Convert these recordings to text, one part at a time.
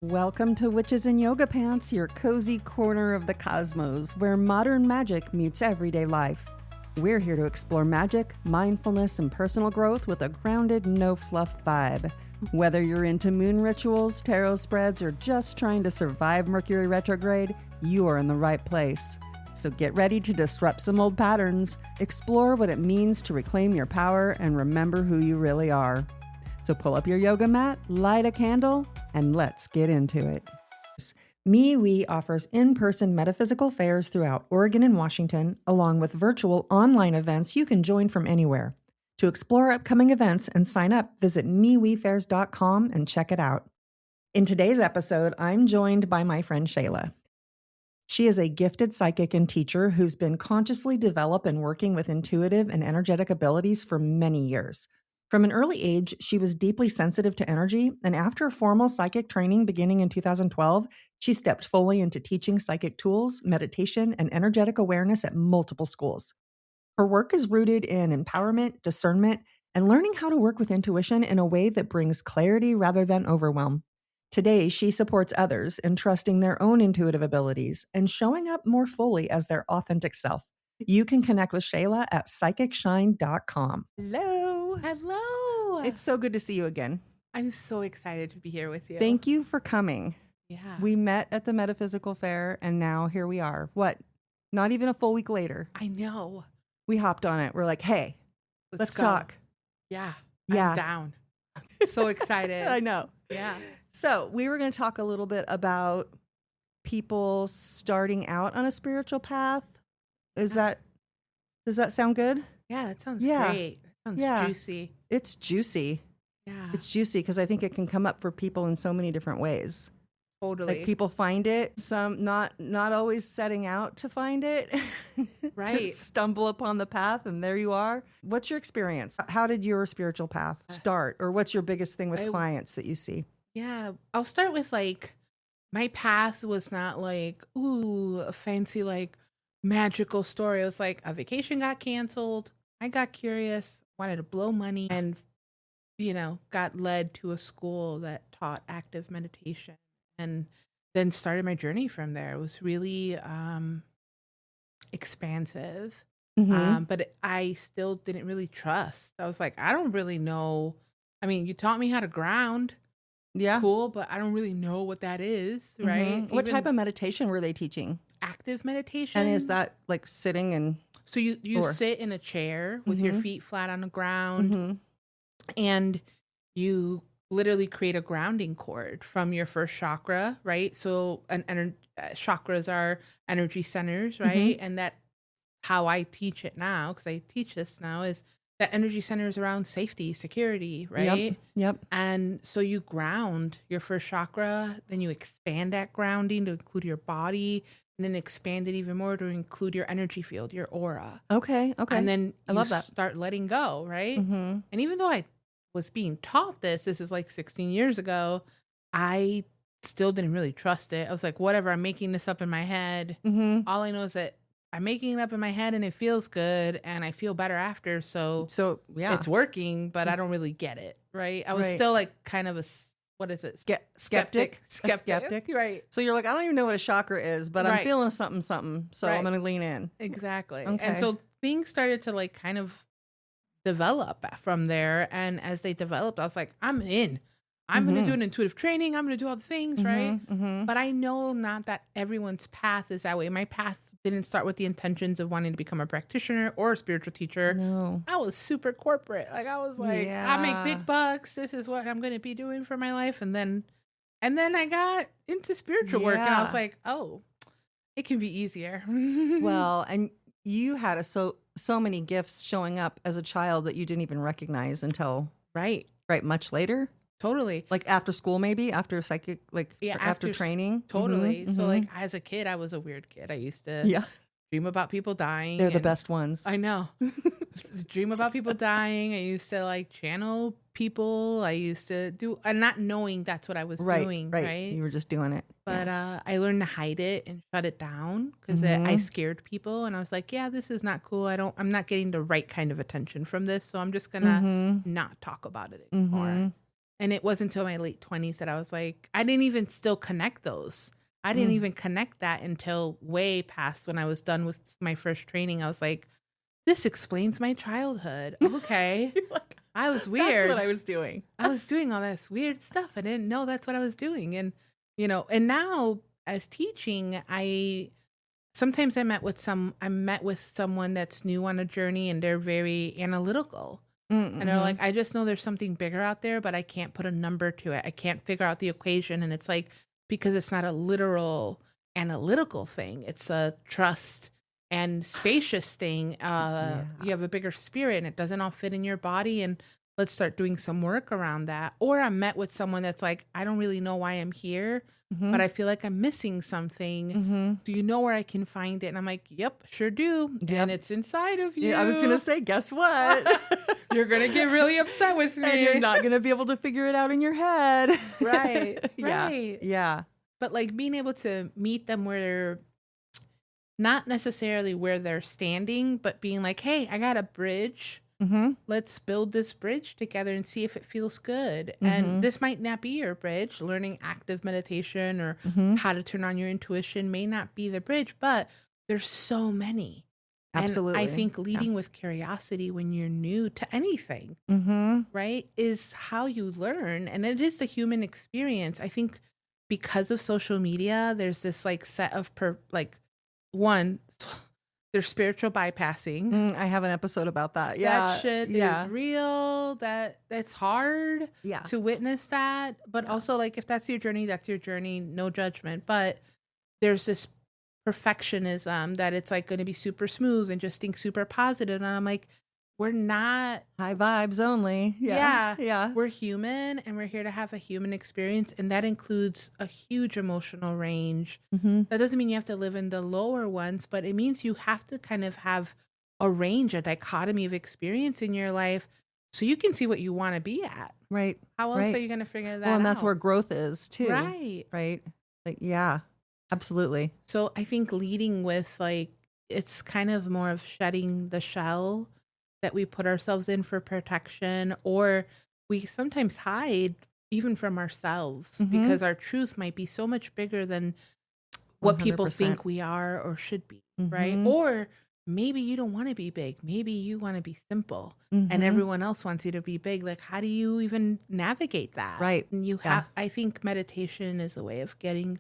Welcome to Witches in Yoga Pants, your cozy corner of the cosmos, where modern magic meets everyday life. We're here to explore magic, mindfulness, and personal growth with a grounded, no-fluff vibe. Whether you're into moon rituals, tarot spreads, or just trying to survive Mercury retrograde, you are in the right place. So get ready to disrupt some old patterns, explore what it means to reclaim your power, and remember who you really are. So pull up your yoga mat, light a candle, and let's get into it. MeWe offers in-person metaphysical fairs throughout Oregon and Washington, along with virtual online events you can join from anywhere. To explore upcoming events and sign up, visit mewefairs.com and check it out. In today's episode, I'm joined by my friend Sheyla. She is a gifted psychic and teacher who's been consciously developing and working with intuitive and energetic abilities for many years. From an early age, she was deeply sensitive to energy, and after a formal psychic training beginning in 2012, she stepped fully into teaching psychic tools, meditation, and energetic awareness at multiple schools. Her work is rooted in empowerment, discernment, and learning how to work with intuition in a way that brings clarity rather than overwhelm. Today, she supports others in trusting their own intuitive abilities and showing up more fully as their authentic self. You can connect with Sheyla at psychicshine.com. Hello. Hello. It's so good to see you again. I'm so excited to be here with you. Thank you for coming. Yeah. We met at the metaphysical fair, and now here we are. What? Not even a full week later. I know. We hopped on it. We're like, hey, let's go. talk. Yeah. Yeah. I'm down. So excited. I know. Yeah. So we were going to talk a little bit about people starting out on a spiritual path. Does that sound good? Yeah, that sounds Yeah. great. That sounds juicy. It's juicy. Yeah. It's juicy because I think it can come up for people in so many different ways. Totally. Like people find it, some not always setting out to find it. Right. Just stumble upon the path and there you are. What's your experience? How did your spiritual path start? Or what's your biggest thing with clients that you see? Yeah. I'll start with my path was not a fancy magical story. It was like a vacation got canceled. I got curious, wanted to blow money, and got led to a school that taught active meditation, and then started my journey from there. It was really expansive, but I still didn't really trust. I was like, I don't really know. I mean, you taught me how to ground. Yeah. Cool, but I don't really know what that is, right? What type of meditation were they teaching? Active meditation. And is that like sitting and... So you sit in a chair with your feet flat on the ground, and you literally create a grounding cord from your first chakra, right? So chakras are energy centers, right? And that how I teach it now, because I teach this now, is that energy centers around safety, security, right? Yep. And so you ground your first chakra, then you expand that grounding to include your body, and then expand it even more to include your energy field, your aura. Okay. And then I love that. Start letting go, right? And even though I was being taught this is like 16 years ago, I still didn't really trust it. I was like, whatever, I'm making this up in my head. All I know is that I'm making it up in my head and it feels good and I feel better after. So yeah, it's working, but I don't really get it, right? I was still like kind of a... What is it? Skeptic. Right. So you're like, I don't even know what a chakra is, but I'm feeling something. So I'm going to lean in. Exactly. Okay. And so things started to kind of develop from there. And as they developed, I was like, I'm in. I'm going to do an intuitive training. I'm going to do all the things, right? But I know not that everyone's path is that way. My path didn't start with the intentions of wanting to become a practitioner or a spiritual teacher. No. I was super corporate. I was like, I make big bucks. This is what I'm going to be doing for my life. And then I got into spiritual work and I was like, oh, it can be easier. Well, and you had so many gifts showing up as a child that you didn't even recognize until much later. Totally. Like after school, maybe after psychic, after training. Totally. So as a kid, I was a weird kid. I used to dream about people dying. They're the best ones. I know. Dream about people dying. I used to channel people. I used to do, and not knowing that's what I was doing. Right. You were just doing it. But I learned to hide it and shut it down because I scared people. And I was like, yeah, this is not cool. I'm not getting the right kind of attention from this. So I'm just going to not talk about it anymore. And it wasn't until my late 20s that I was like, I didn't even still connect those. I didn't even connect that until way past when I was done with my first training. I was like, this explains my childhood. Okay. Like, I was weird. that's what I was doing. I was doing all this weird stuff. I didn't know that's what I was doing. And, you know, and now as teaching, sometimes I met with someone that's new on a journey and they're very analytical. And they're like, I just know there's something bigger out there, but I can't put a number to it. I can't figure out the equation. And it's like, because it's not a literal analytical thing. It's a trust and spacious thing. You have a bigger spirit and it doesn't all fit in your body. And let's start doing some work around that. Or I met with someone that's like, I don't really know why I'm here, but I feel like I'm missing something. Do you know where I can find it? And I'm like, yep, sure do. Yep. And it's inside of you. Yeah, I was going to say, guess what? You're going to get really upset with me. And you're not going to be able to figure it out in your head. Right. Yeah. Right. Yeah. But like being able to meet them where they're not necessarily where they're standing, but being like, hey, I got a bridge. Let's build this bridge together and see if it feels good. And this might not be your bridge. Learning active meditation or how to turn on your intuition may not be the bridge, but there's so many. Absolutely. And I think leading with curiosity when you're new to anything, right, is how you learn. And it is the human experience. I think because of social media, there's this like set of there's spiritual bypassing. I have an episode about that. Yeah. That shit is real. That's hard to witness that. But also, like, if that's your journey, that's your journey. No judgment. But there's this perfectionism that it's like going to be super smooth and just think super positive. And I'm like, we're not high vibes only. Yeah. We're human and we're here to have a human experience. And that includes a huge emotional range. That doesn't mean you have to live in the lower ones, but it means you have to kind of have a range, a dichotomy of experience in your life so you can see what you want to be at. Right. How else are you going to figure that out? Well, and that's where growth is too. Right. Right. Like, yeah, absolutely. So I think leading with like, it's kind of more of shedding the shell that we put ourselves in for protection, or we sometimes hide even from ourselves because our truth might be so much bigger than what 100%. People think we are or should be, right? Or maybe you don't want to be big. Maybe you want to be simple and everyone else wants you to be big. Like, how do you even navigate that? Right. And you have, I think meditation is a way of getting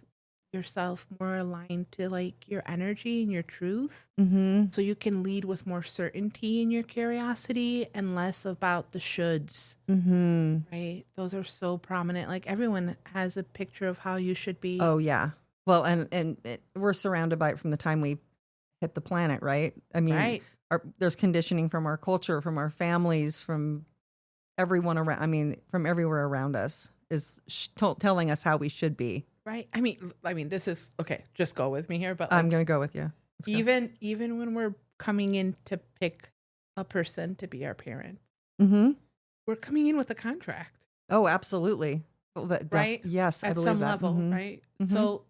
yourself more aligned to like your energy and your truth, so you can lead with more certainty in your curiosity and less about the shoulds. Right, those are so prominent. Like everyone has a picture of how you should be. Oh yeah. Well, and we're surrounded by it from the time we hit the planet, right? I mean, there's conditioning from our culture, from our families, from everyone around. I mean, from everywhere around us is telling us how we should be. Right. I mean, this is okay. Just go with me here, but like, I'm going to go with you. Even when we're coming in to pick a person to be our parent, we're coming in with a contract. Oh, absolutely. Right. Yes, at I believe some that. level, right? So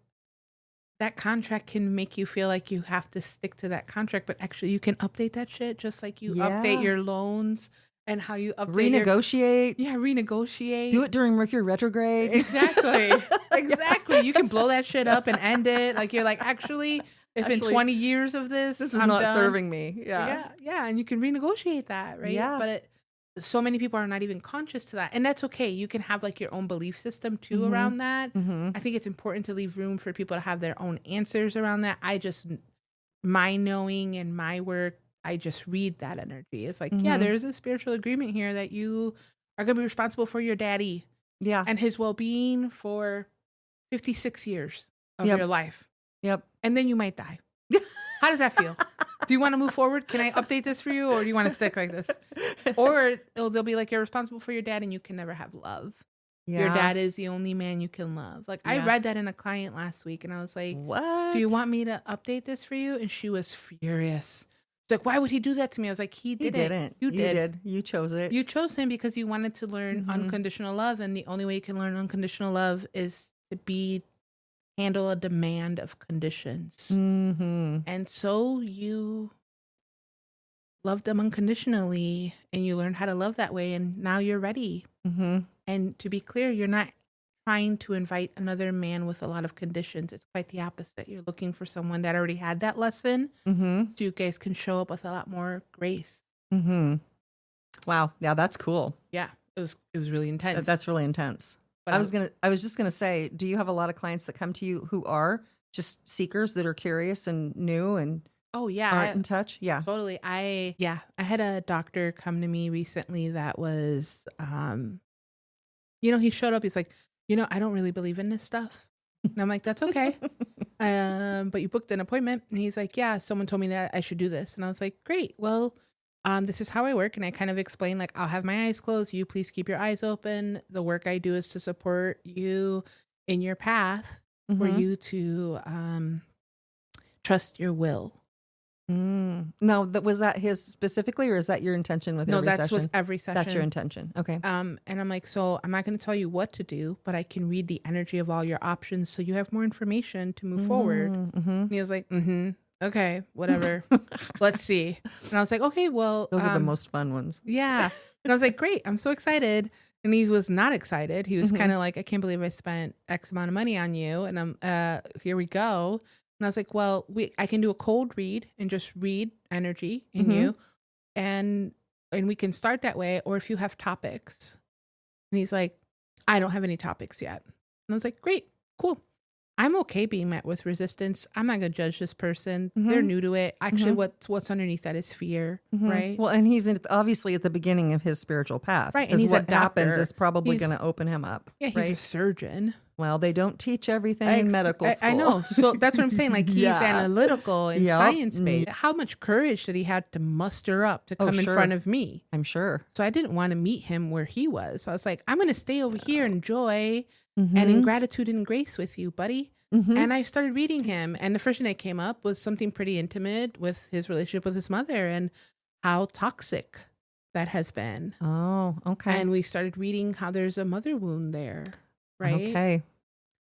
that contract can make you feel like you have to stick to that contract, but actually you can update that shit just like you update your loans. And how you update renegotiate. Renegotiate. Do it during Mercury retrograde. Exactly. Exactly. You can blow that shit up and end it. Like you're like, actually, it's been 20 years of this. This is not serving me. Yeah. Yeah. And you can renegotiate that, right? Yeah. But so many people are not even conscious to that. And that's okay. You can have like your own belief system too around that. I think it's important to leave room for people to have their own answers around that. My knowing and my work, I just read that energy. It's like, yeah, there's a spiritual agreement here that you are going to be responsible for your daddy and his well-being for 56 years of your life. Yep. And then you might die. How does that feel? Do you want to move forward? Can I update this for you? Or do you want to stick like this? Or they'll be like, you're responsible for your dad and you can never have love. Yeah. Your dad is the only man you can love. Like I read that in a client last week and I was like, what? Do you want me to update this for you? And she was furious. Like, why would he do that to me? I was like, he didn't. You did. You chose it. You chose him because you wanted to learn unconditional love. And the only way you can learn unconditional love is to handle a demand of conditions. And so you loved them unconditionally and you learned how to love that way. And now you're ready. And And to be clear, you're not trying to invite another man with a lot of conditions. It's quite the opposite. You're looking for someone that already had that lesson, so you guys can show up with a lot more grace. Wow. Yeah, that's cool. Yeah, it was really intense. That's really intense. But I was just gonna say, do you have a lot of clients that come to you who are just seekers that are curious and new and aren't in touch? Yeah, totally. I had a doctor come to me recently that was, he showed up. He's like, I don't really believe in this stuff. And I'm like, that's okay. But you booked an appointment. And he's like, yeah, someone told me that I should do this. And I was like, great. Well, this is how I work. And I kind of explained, like, I'll have my eyes closed. You please keep your eyes open. The work I do is to support you in your path for you to trust your will. No, was that his specifically, or is that your intention with every session? No, that's with every session. That's your intention. Okay. And I'm like, so I'm not going to tell you what to do, but I can read the energy of all your options so you have more information to move forward. And he was like, okay, whatever. Let's see. And I was like, okay, well. Those are the most fun ones. Yeah. And I was like, great, I'm so excited. And he was not excited. He was kind of like, I can't believe I spent X amount of money on you. And I'm, here we go. And I was like, well, I can do a cold read and just read energy in you. And we can start that way. Or if you have topics. And he's like, I don't have any topics yet. And I was like, great, cool. I'm okay being met with resistance. I'm not going to judge this person. They're new to it. Actually, what's underneath that is fear, right? Well, and he's obviously at the beginning of his spiritual path. Right. And he's what happens is probably going to open him up. Yeah, he's a surgeon. Well, they don't teach everything in medical school. I know. So that's what I'm saying. Like, he's analytical and science-based. How much courage did he have to muster up to come in front of me? I'm sure. So I didn't want to meet him where he was. I was like, I'm going to stay over here in joy and in gratitude and grace with you, buddy. And I started reading him. And the first thing that came up was something pretty intimate with his relationship with his mother and how toxic that has been. Oh, okay. And we started reading how there's a mother wound there, right? Okay.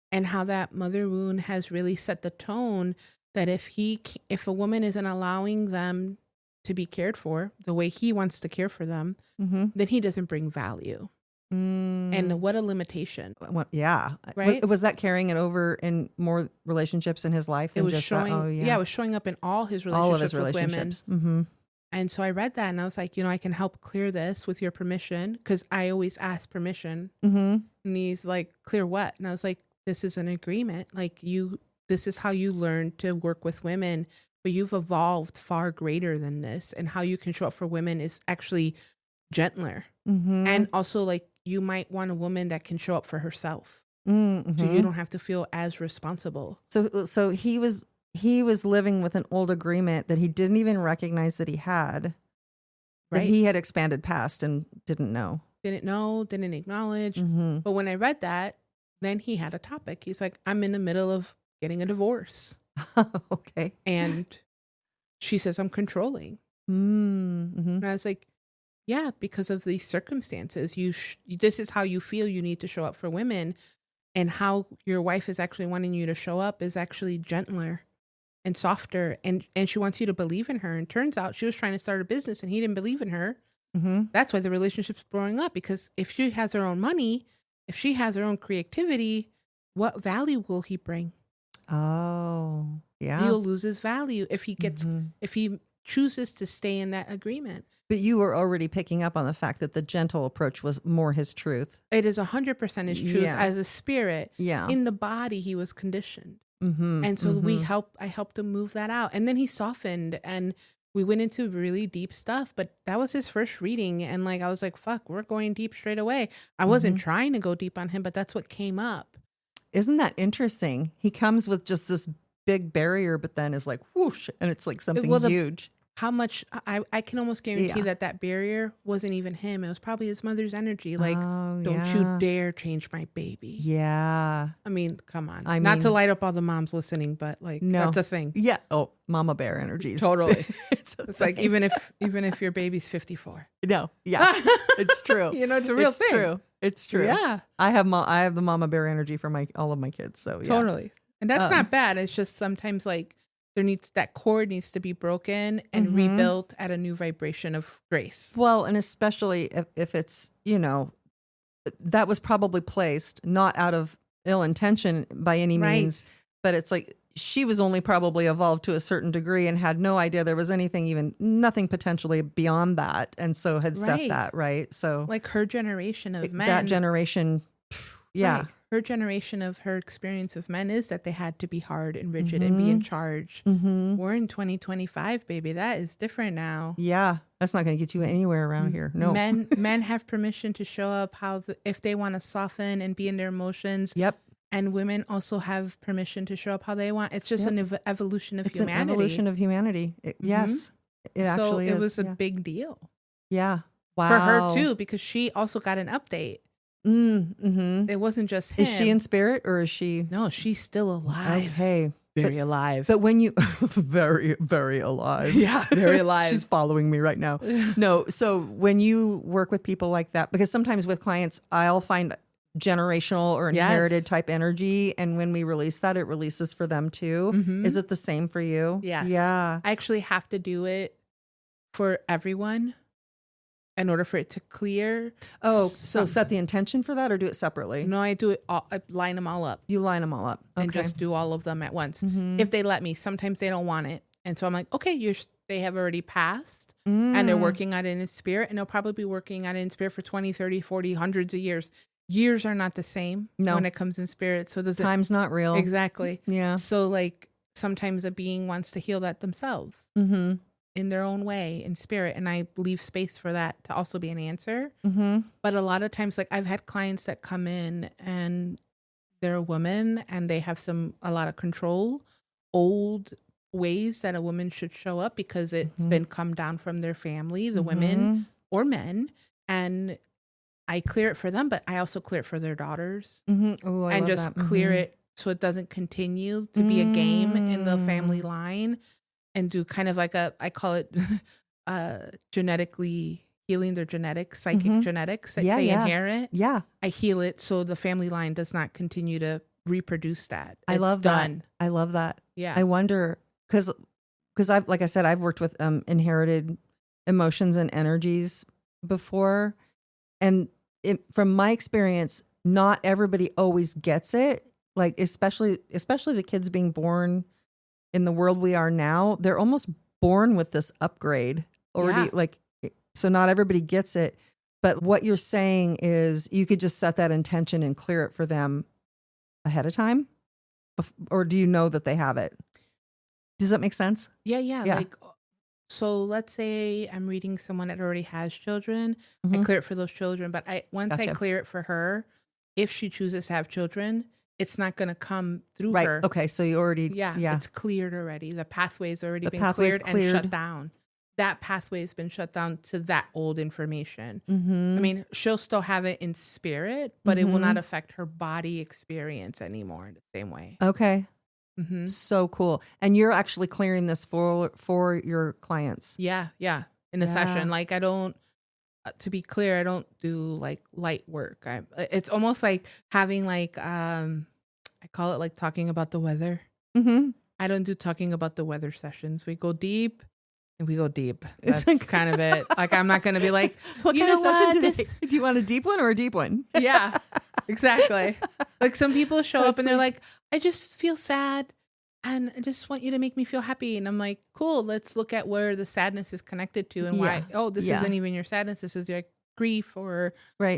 And how that mother wound has really set the tone that if a woman isn't allowing them to be cared for the way he wants to care for them, then he doesn't bring value. And what a limitation. Yeah. Right. Was that carrying it over in more relationships in his life? It was showing. It was showing up in all his relationships with women. And so I read that and I was like, I can help clear this with your permission, because I always ask permission. And he's like, clear what? And I was like, this is an agreement. Like, this is how you learn to work with women, but you've evolved far greater than this. And how you can show up for women is actually gentler. And also, like, you might want a woman that can show up for herself. So you don't have to feel as responsible. So he was living with an old agreement that he didn't even recognize that he had. Right. That he had expanded past and didn't know. Didn't acknowledge. But when I read that, then he had a topic. He's like, I'm in the middle of getting a divorce. Okay. And she says I'm controlling. And I was like, yeah, because of these circumstances, this is how you feel you need to show up for women, and how your wife is actually wanting you to show up is actually gentler and softer, and she wants you to believe in her. And turns out she was trying to start a business and he didn't believe in her. That's why the relationship's growing up, because if she has her own money, if she has her own creativity, what value will he bring? Oh, yeah. He'll lose his value if he chooses to stay in that agreement. But you were already picking up on the fact that the gentle approach was more his truth. It is 100% his truth as a spirit. Yeah. In the body, he was conditioned. And so I helped him move that out. And then he softened and we went into really deep stuff, but that was his first reading. And like, I was like, fuck, we're going deep straight away. I wasn't trying to go deep on him, but that's what came up. Isn't that interesting? He comes with just this big barrier, but then is like, whoosh, and it's like something huge. How much I can almost guarantee that barrier wasn't even him. It was probably his mother's energy. Like, don't you dare change my baby. Yeah. I mean, come on. Not to light up all the moms listening, but like, that's a thing. Yeah. Oh, mama bear energy. Totally. It's like, even if your baby's 54. No. Yeah. It's true. It's a real thing. True. It's true. Yeah. I have the mama bear energy for all of my kids. So yeah. Totally. And that's not bad. It's just sometimes like, that cord needs to be broken and rebuilt at a new vibration of grace. Well, and especially if it's, that was probably placed not out of ill intention by any means, but it's like she was only probably evolved to a certain degree and had no idea there was nothing potentially beyond that. And so had set that, right? So like her generation of men. That generation, yeah. Right. Her generation of her experience of men is that they had to be hard and rigid and be in charge. We're in 2025, baby. That is different now. Yeah. That's not going to get you anywhere around here. No. Men have permission to show up if they want to soften and be in their emotions. Yep. And women also have permission to show up how they want. It's just an evolution of humanity. It's an evolution of humanity. Yes. It actually is. So it was a big deal. Yeah. Wow. For her too, because she also got an update. It wasn't just him. Is she in spirit or is she? No, she's still alive. Okay. Very alive. But when you, very, very alive. Yeah, very alive. She's following me right now. No. So when you work with people like that, because sometimes with clients, I'll find generational or inherited type energy. And when we release that, it releases for them too. Is it the same for you? Yes. Yeah. I actually have to do it for everyone in order for it to clear. Oh, so set the intention for that or do it separately? No, I do it all. I line them all up. You line them all up. Okay. And just do all of them at once. If they let me. Sometimes they don't want it. And so I'm like, okay, they have already passed and they're working on it in spirit. And they'll probably be working on it in spirit for 20, 30, 40, hundreds of years. Years are not the same when it comes in spirit. So time's not real. Exactly. Yeah. So like sometimes a being wants to heal that themselves in their own way in spirit. And I leave space for that to also be an answer. But a lot of times, like I've had clients that come in and they're a woman and they have a lot of control, old ways that a woman should show up because it's been come down from their family, the women or men. And I clear it for them, but I also clear it for their daughters and just clear it so it doesn't continue to be a game in the family line and do kind of like I call it genetically healing their genetics, psychic genetics that they inherit. Yeah. I heal it so the family line does not continue to reproduce that. I love that. I love that. Yeah. I wonder because like I said, I've worked with inherited emotions and energies before. And from my experience, not everybody always gets it. Like, especially the kids being born in the world we are now, they're almost born with this upgrade already. Yeah. So not everybody gets it. But what you're saying is you could just set that intention and clear it for them ahead of time? Or do you know that they have it? Does that make sense? Yeah. Like, so let's say I'm reading someone that already has children. I clear it for those children. But once I clear it for her, if she chooses to have children, it's not going to come through her. Okay. So you already, it's cleared already. The pathway's already been cleared and shut down. That pathway has been shut down to that old information. I mean, she'll still have it in spirit, but it will not affect her body experience anymore in the same way. Okay. So cool. And you're actually clearing this for your clients. Yeah. In a session. Like I don't, to be clear, I don't do like light work. It's almost like having like, I call it like talking about the weather. I don't do talking about the weather sessions. We go deep. And we go deep. That's kind of it. Like, I'm not going to be like, what kind of session do you want a deep one or a deep one? Yeah, exactly. Like some people show up and they're like, I just feel sad and I just want you to make me feel happy. And I'm like, cool, let's look at where the sadness is connected to and why. Oh, this isn't even your sadness. This is your grief or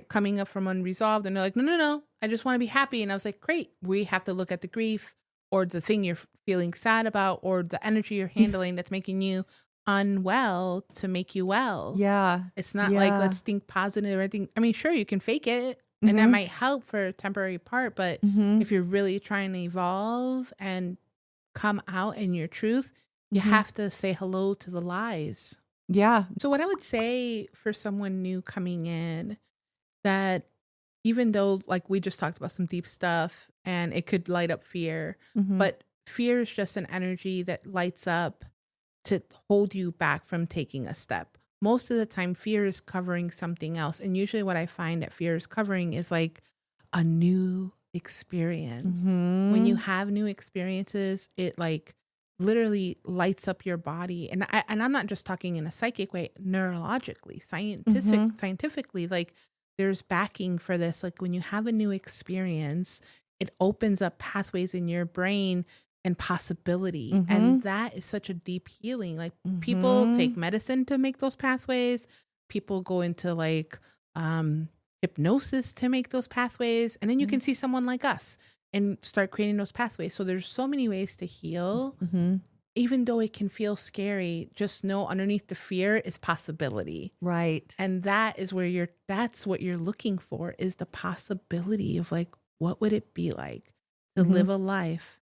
coming up from unresolved. And they're like, no. I just want to be happy. And I was like, great. We have to look at the grief or the thing you're feeling sad about or the energy you're handling that's making you unwell to make you well. Yeah. It's not like let's think positive or anything. I mean, sure, you can fake it and that might help for a temporary part, but if you're really trying to evolve and come out in your truth, you have to say hello to the lies. Yeah. So what I would say for someone new coming in, that even though like we just talked about some deep stuff and it could light up fear, but fear is just an energy that lights up to hold you back from taking a step. Most of the time, fear is covering something else. And usually what I find that fear is covering is like a new experience. When you have new experiences, it like literally lights up your body. And I'm not just talking in a psychic way, neurologically, scientifically, like there's backing for this. Like when you have a new experience, it opens up pathways in your brain and possibility. Mm-hmm. And that is such a deep healing. Like people take medicine to make those pathways. People go into like hypnosis to make those pathways. And then you can see someone like us and start creating those pathways. So there's so many ways to heal. Even though it can feel scary, just know underneath the fear is possibility. Right. And that is where that's what you're looking for, is the possibility of like, what would it be like to live a life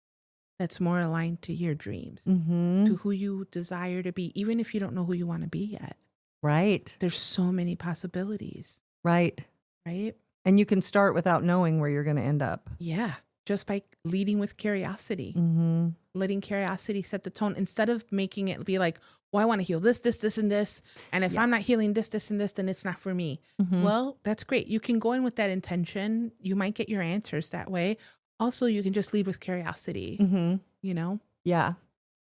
that's more aligned to your dreams, to who you desire to be, even if you don't know who you want to be yet. Right. There's so many possibilities. Right. Right. And you can start without knowing where you're going to end up. Yeah. Just by leading with curiosity, letting curiosity set the tone instead of making it be like, well, I want to heal this, and this. And if I'm not healing this, and this, then it's not for me. Well, that's great. You can go in with that intention. You might get your answers that way. Also, you can just lead with curiosity, you know? Yeah.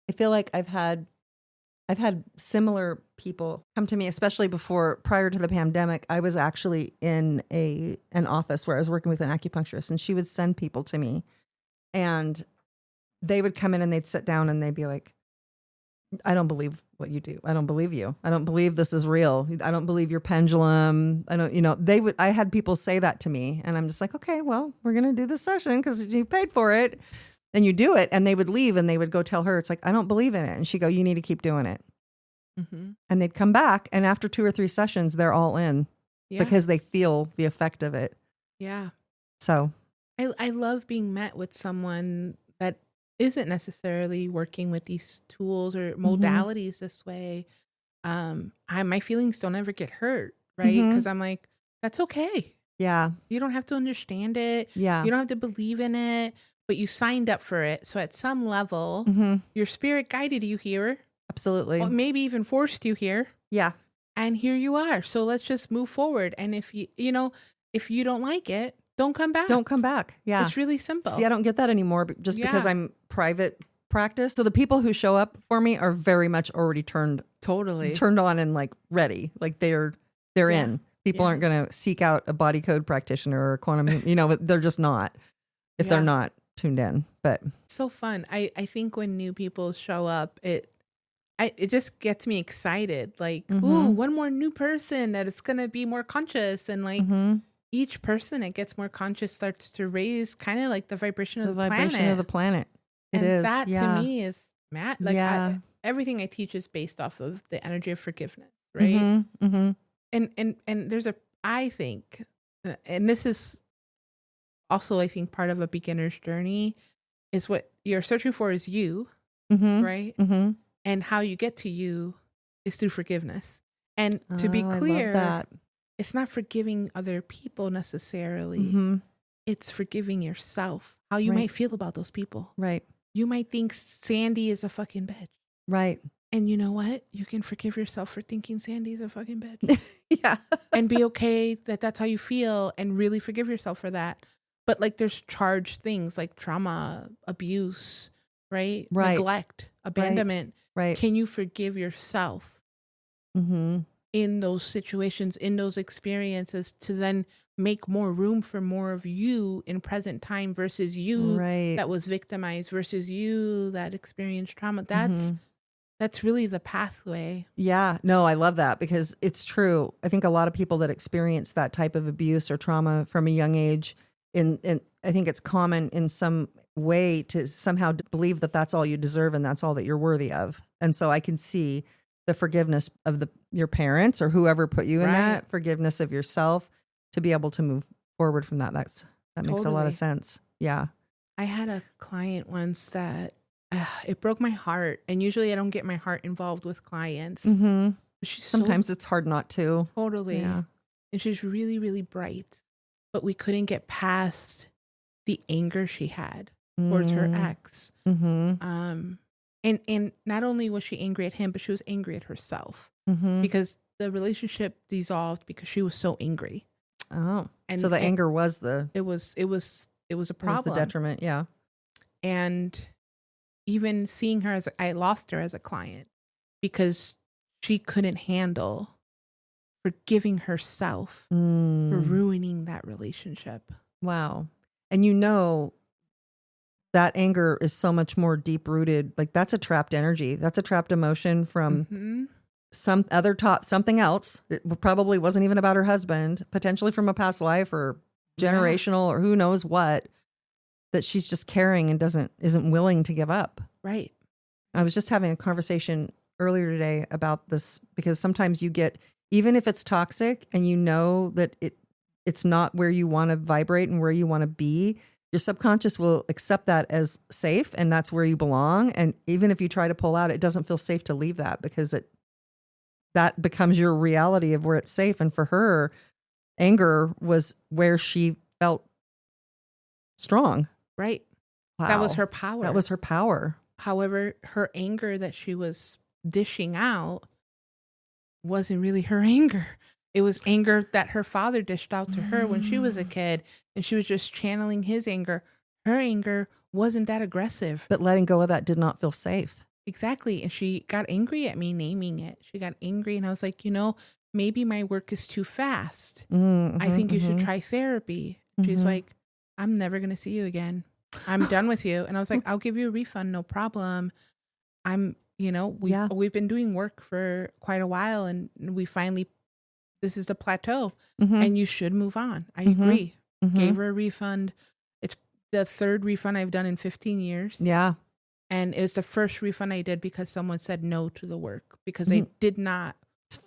I feel like I've had similar people come to me, especially prior to the pandemic. I was actually in an office where I was working with an acupuncturist, and she would send people to me, and they would come in and they'd sit down and they'd be like, I don't believe what you do. I don't believe you. I don't believe this is real. I don't believe your pendulum. I had people say that to me, and I'm just like, okay, well, we're going to do this session because you paid for it. And you do it, and they would leave and they would go tell her, it's like, I don't believe in it. And she'd go, you need to keep doing it. And they'd come back, and after 2 or 3 sessions, they're all in because they feel the effect of it. Yeah. So I love being met with someone that isn't necessarily working with these tools or modalities this way. My feelings don't ever get hurt, right? Because I'm like, that's okay. Yeah. You don't have to understand it. Yeah. You don't have to believe in it. But you signed up for it. So at some level, your spirit guided you here. Absolutely. Or maybe even forced you here. Yeah. And here you are. So let's just move forward. And if if you don't like it, don't come back. Don't come back. Yeah. It's really simple. See, I don't get that anymore just because I'm private practice. So the people who show up for me are very much already turned on and like ready. Like they're in. People aren't going to seek out a body code practitioner or a quantum, they're just not if they're not tuned in. But so fun. I think when new people show up, it just gets me excited. Like, ooh, one more new person that it's gonna be more conscious, and like each person that gets more conscious starts to raise kind of like the vibration of the planet. It is. That to me is like everything I teach is based off of the energy of forgiveness, right? And there's I think, and this is also, I think, part of a beginner's journey, is what you're searching for is you, right? And how you get to you is through forgiveness. And to be clear, it's not forgiving other people necessarily. It's forgiving yourself, how you might feel about those people. Right. You might think Sandy is a fucking bitch. Right. And you know what? You can forgive yourself for thinking Sandy's a fucking bitch. And be okay that that's how you feel, and really forgive yourself for that. But like there's charged things like trauma, abuse, right? Neglect, abandonment. Right. Can you forgive yourself in those situations, in those experiences, to then make more room for more of you in present time versus you that was victimized versus you that experienced trauma? That's really the pathway. Yeah. No, I love that because it's true. I think a lot of people that experience that type of abuse or trauma from a young age, and I think it's common in some way to somehow believe that that's all you deserve and that's all that you're worthy of. And so I can see the forgiveness of your parents or whoever put you in that, forgiveness of yourself to be able to move forward from that. That makes a lot of sense. Yeah. I had a client once that it broke my heart. And usually I don't get my heart involved with clients. But sometimes it's hard not to. Totally. Yeah. And she's really, really bright. But we couldn't get past the anger she had towards her ex. And not only was she angry at him, but she was angry at herself because the relationship dissolved because she was so angry. Oh, and so the anger was it was a problem. It was the detriment. Yeah. And even seeing her I lost her as a client because she couldn't handle forgiving herself for ruining that relationship. Wow. And that anger is so much more deep rooted. Like that's a trapped energy. That's a trapped emotion from something else. It probably wasn't even about her husband, potentially from a past life or generational or who knows what, that she's just carrying and isn't willing to give up. Right. I was just having a conversation earlier today about this because sometimes you get, even if it's toxic and you know that it's not where you want to vibrate and where you want to be, your subconscious will accept that as safe and that's where you belong. And even if you try to pull out, it doesn't feel safe to leave that because that becomes your reality of where it's safe. And for her, anger was where she felt strong. Right. Wow. That was her power. That was her power. However, her anger that she was dishing out wasn't really her anger. It was anger that her father dished out to her when she was a kid, and she was just channeling his anger. Her anger wasn't that aggressive. But letting go of that did not feel safe. Exactly. And she got angry at me naming it. She got angry, and I was like, maybe my work is too fast. I think you should try therapy. She's like, I'm never going to see you again. I'm done with you. And I was like, I'll give you a refund. No problem. We've been doing work for quite a while, and we finally, this is the plateau and you should move on. I agree. Gave her a refund. It's the third refund I've done in 15 years. Yeah. And it was the first refund I did because someone said no to the work because they did not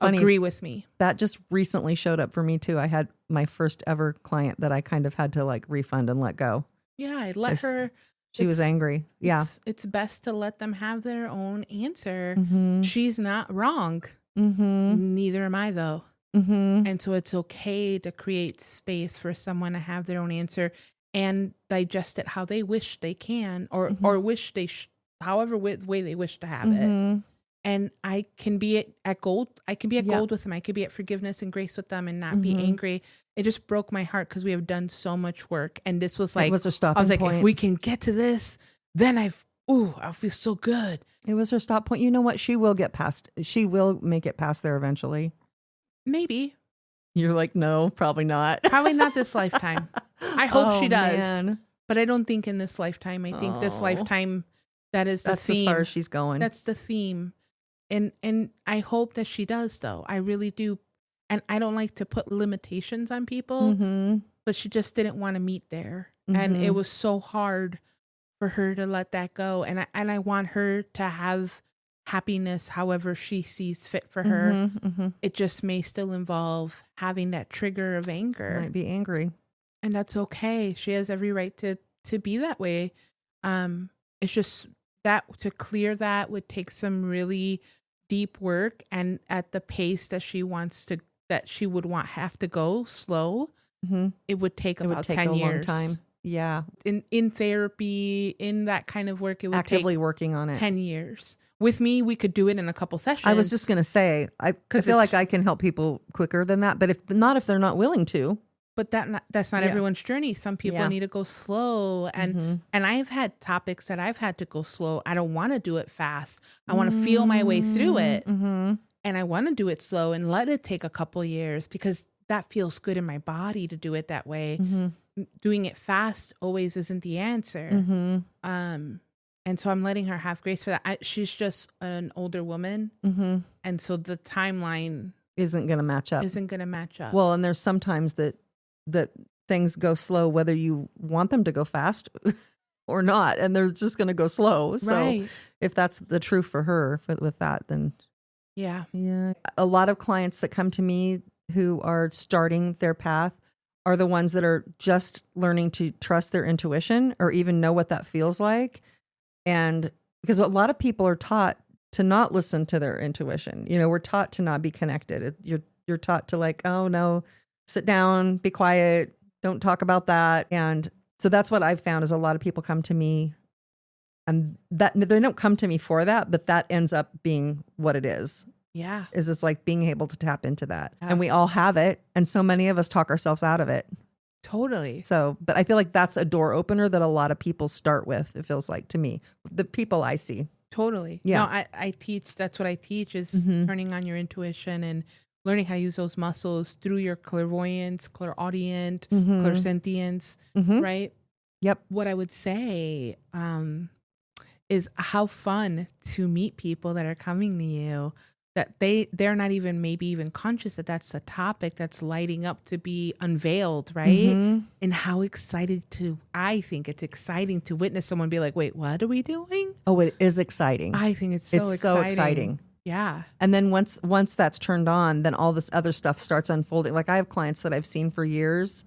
funny. Agree with me. That just recently showed up for me too. I had my first ever client that I kind of had to like refund and let go. Yeah, I let her. She was angry. Yeah. It's best to let them have their own answer. She's not wrong. Neither am I though. And so it's okay to create space for someone to have their own answer and digest it how they wish they can or wish they however way they wish to have it. And I can be at gold. I can be at gold with them. I could be at forgiveness and grace with them and not be angry. It just broke my heart because we have done so much work. And this was like, it was a stopping I was like, point. if we can get to this, then I'll feel so good. It was her stop point. You know what? She will make it past there eventually. Maybe. You're like, no, probably not. Probably not this lifetime. I hope she does. Man. But I don't think in this lifetime. I think this lifetime, that's the theme. As far as she's going. That's the theme. And I hope that she does, though. I really do. And I don't like to put limitations on people, but she just didn't want to meet there. And it was so hard for her to let that go. And I want her to have happiness however she sees fit for her. It just may still involve having that trigger of anger. Might be angry. And that's okay. She has every right to be that way. It's just that to clear that would take some really deep work, and at the pace that she would have to go slow, it would take about 10 years. Long time. Yeah. In therapy, in that kind of work, it would actively take working on it. 10 years. With me, we could do it in a couple sessions. I was just going to say, I feel like I can help people quicker than that, but if they're not willing to. But that's not everyone's journey. Some people need to go slow. And I've had topics that I've had to go slow. I don't want to do it fast. I want to feel my way through it. And I want to do it slow and let it take a couple years because that feels good in my body to do it that way. Doing it fast always isn't the answer. And so I'm letting her have grace for that. She's just an older woman. And so the timeline isn't going to match up. Well, and there's sometimes that things go slow, whether you want them to go fast or not, and they're just going to go slow. So if that's the truth for her with that, then yeah. A lot of clients that come to me who are starting their path are the ones that are just learning to trust their intuition or even know what that feels like. And because a lot of people are taught to not listen to their intuition. We're taught to not be connected. You're taught to like, oh no, sit down, be quiet, don't talk about that. And so that's what I've found is a lot of people come to me and that they don't come to me for that, but that ends up being what it is. Yeah. Is it's like being able to tap into that. Yeah. And we all have it. And so many of us talk ourselves out of it. Totally. So, but I feel like that's a door opener that a lot of people start with. It feels like to me, the people I see. Totally. Yeah. No, I teach, that's what I teach is turning on your intuition and learning how to use those muscles through your clairvoyance, clairaudient, clairsentience, right? Yep. What I would say is how fun to meet people that are coming to you that they're not even maybe even conscious that that's a topic that's lighting up to be unveiled, right? And how I think it's exciting to witness someone be like, wait, what are we doing? Oh, it is exciting. I think it's so exciting. Yeah. And then once that's turned on, then all this other stuff starts unfolding. Like I have clients that I've seen for years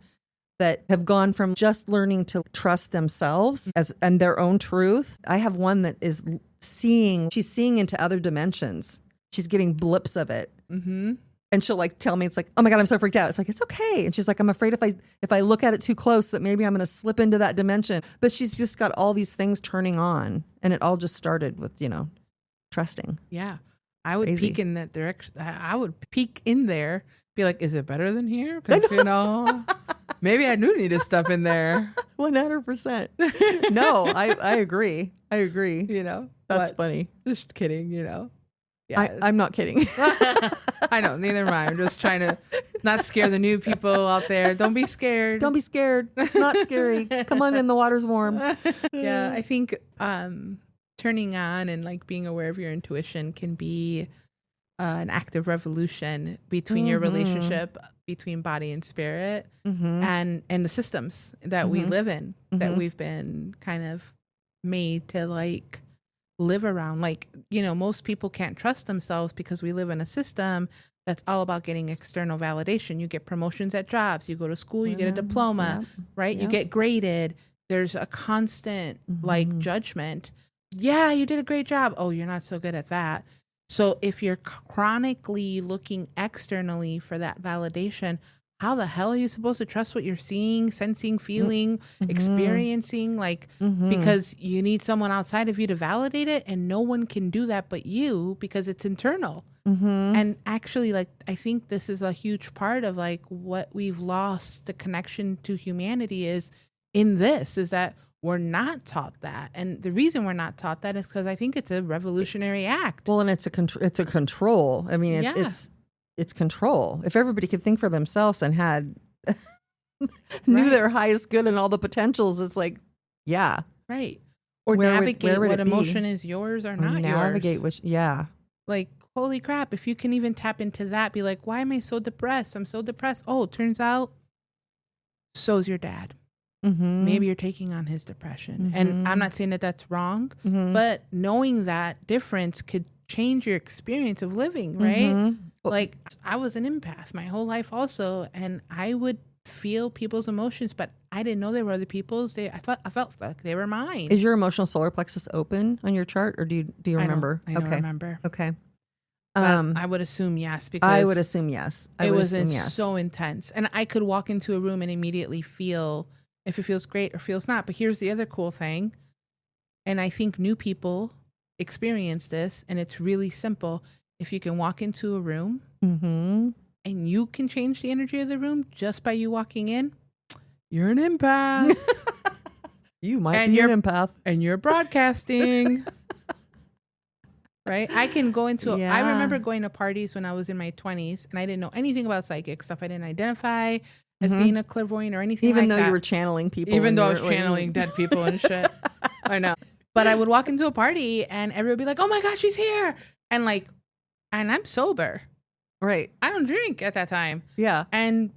that have gone from just learning to trust themselves and their own truth. I have one that is she's seeing into other dimensions. She's getting blips of it. And she'll like tell me, it's like, oh my God, I'm so freaked out. It's like, it's okay. And she's like, I'm afraid if I look at it too close that maybe I'm going to slip into that dimension. But she's just got all these things turning on. And it all just started with, trusting. Yeah. I would peek in that direction. I would peek in there, be like, is it better than here? Because, maybe I do need to step in there. 100%. No, I agree. That's funny. Just kidding, Yeah. I'm not kidding. I know, neither am I. I'm just trying to not scare the new people out there. Don't be scared. Don't be scared. It's not scary. Come on in, the water's warm. Yeah, I think turning on and like being aware of your intuition can be an active revolution between your relationship between body and spirit and the systems that we live in, that we've been kind of made to like live around. Like, most people can't trust themselves because we live in a system that's all about getting external validation. You get promotions at jobs, you go to school, you get a diploma, right? You get graded. There's a constant like judgment. Yeah, you did a great job. Oh, you're not so good at that. So if you're chronically looking externally for that validation, how the hell are you supposed to trust what you're seeing, sensing, feeling, experiencing? Like, because you need someone outside of you to validate it, and no one can do that but you because it's internal. And actually, like, I think this is a huge part of like what we've lost the connection to humanity is that we're not taught that. And the reason we're not taught that is because I think it's a revolutionary act. Well, and it's a control. I mean, it's control. If everybody could think for themselves and had knew their highest good and all the potentials, it's like, yeah. Right. Or navigate what emotion is yours or not yours. Navigate which, yeah. Like, holy crap, if you can even tap into that, be like, why am I so depressed? I'm so depressed. Oh, it turns out so's your dad. Maybe you're taking on his depression. And I'm not saying that that's wrong, but knowing that difference could change your experience of living, right? Like, I was an empath my whole life also, and I would feel people's emotions, but I didn't know they were other people's. I felt like they were mine. Is your emotional solar plexus open on your chart, or do you remember? I don't remember. Okay. I would assume yes, because I would assume yes. It was so intense, and I could walk into a room and immediately feel if it feels great or feels not. But here's the other cool thing, and I think new people experience this, and it's really simple. If you can walk into a room and you can change the energy of the room just by you walking in, you're an empath. You might be an empath. And you're broadcasting. Right? I can go into I remember going to parties when I was in my 20s, and I didn't know anything about psychic stuff. I didn't identify as being a clairvoyant or anything even like that. Even though you were channeling people. Even though I was channeling dead people and shit. I know. But I would walk into a party and everyone would be like, oh my God, she's here. And I'm sober. Right. I don't drink at that time. Yeah. And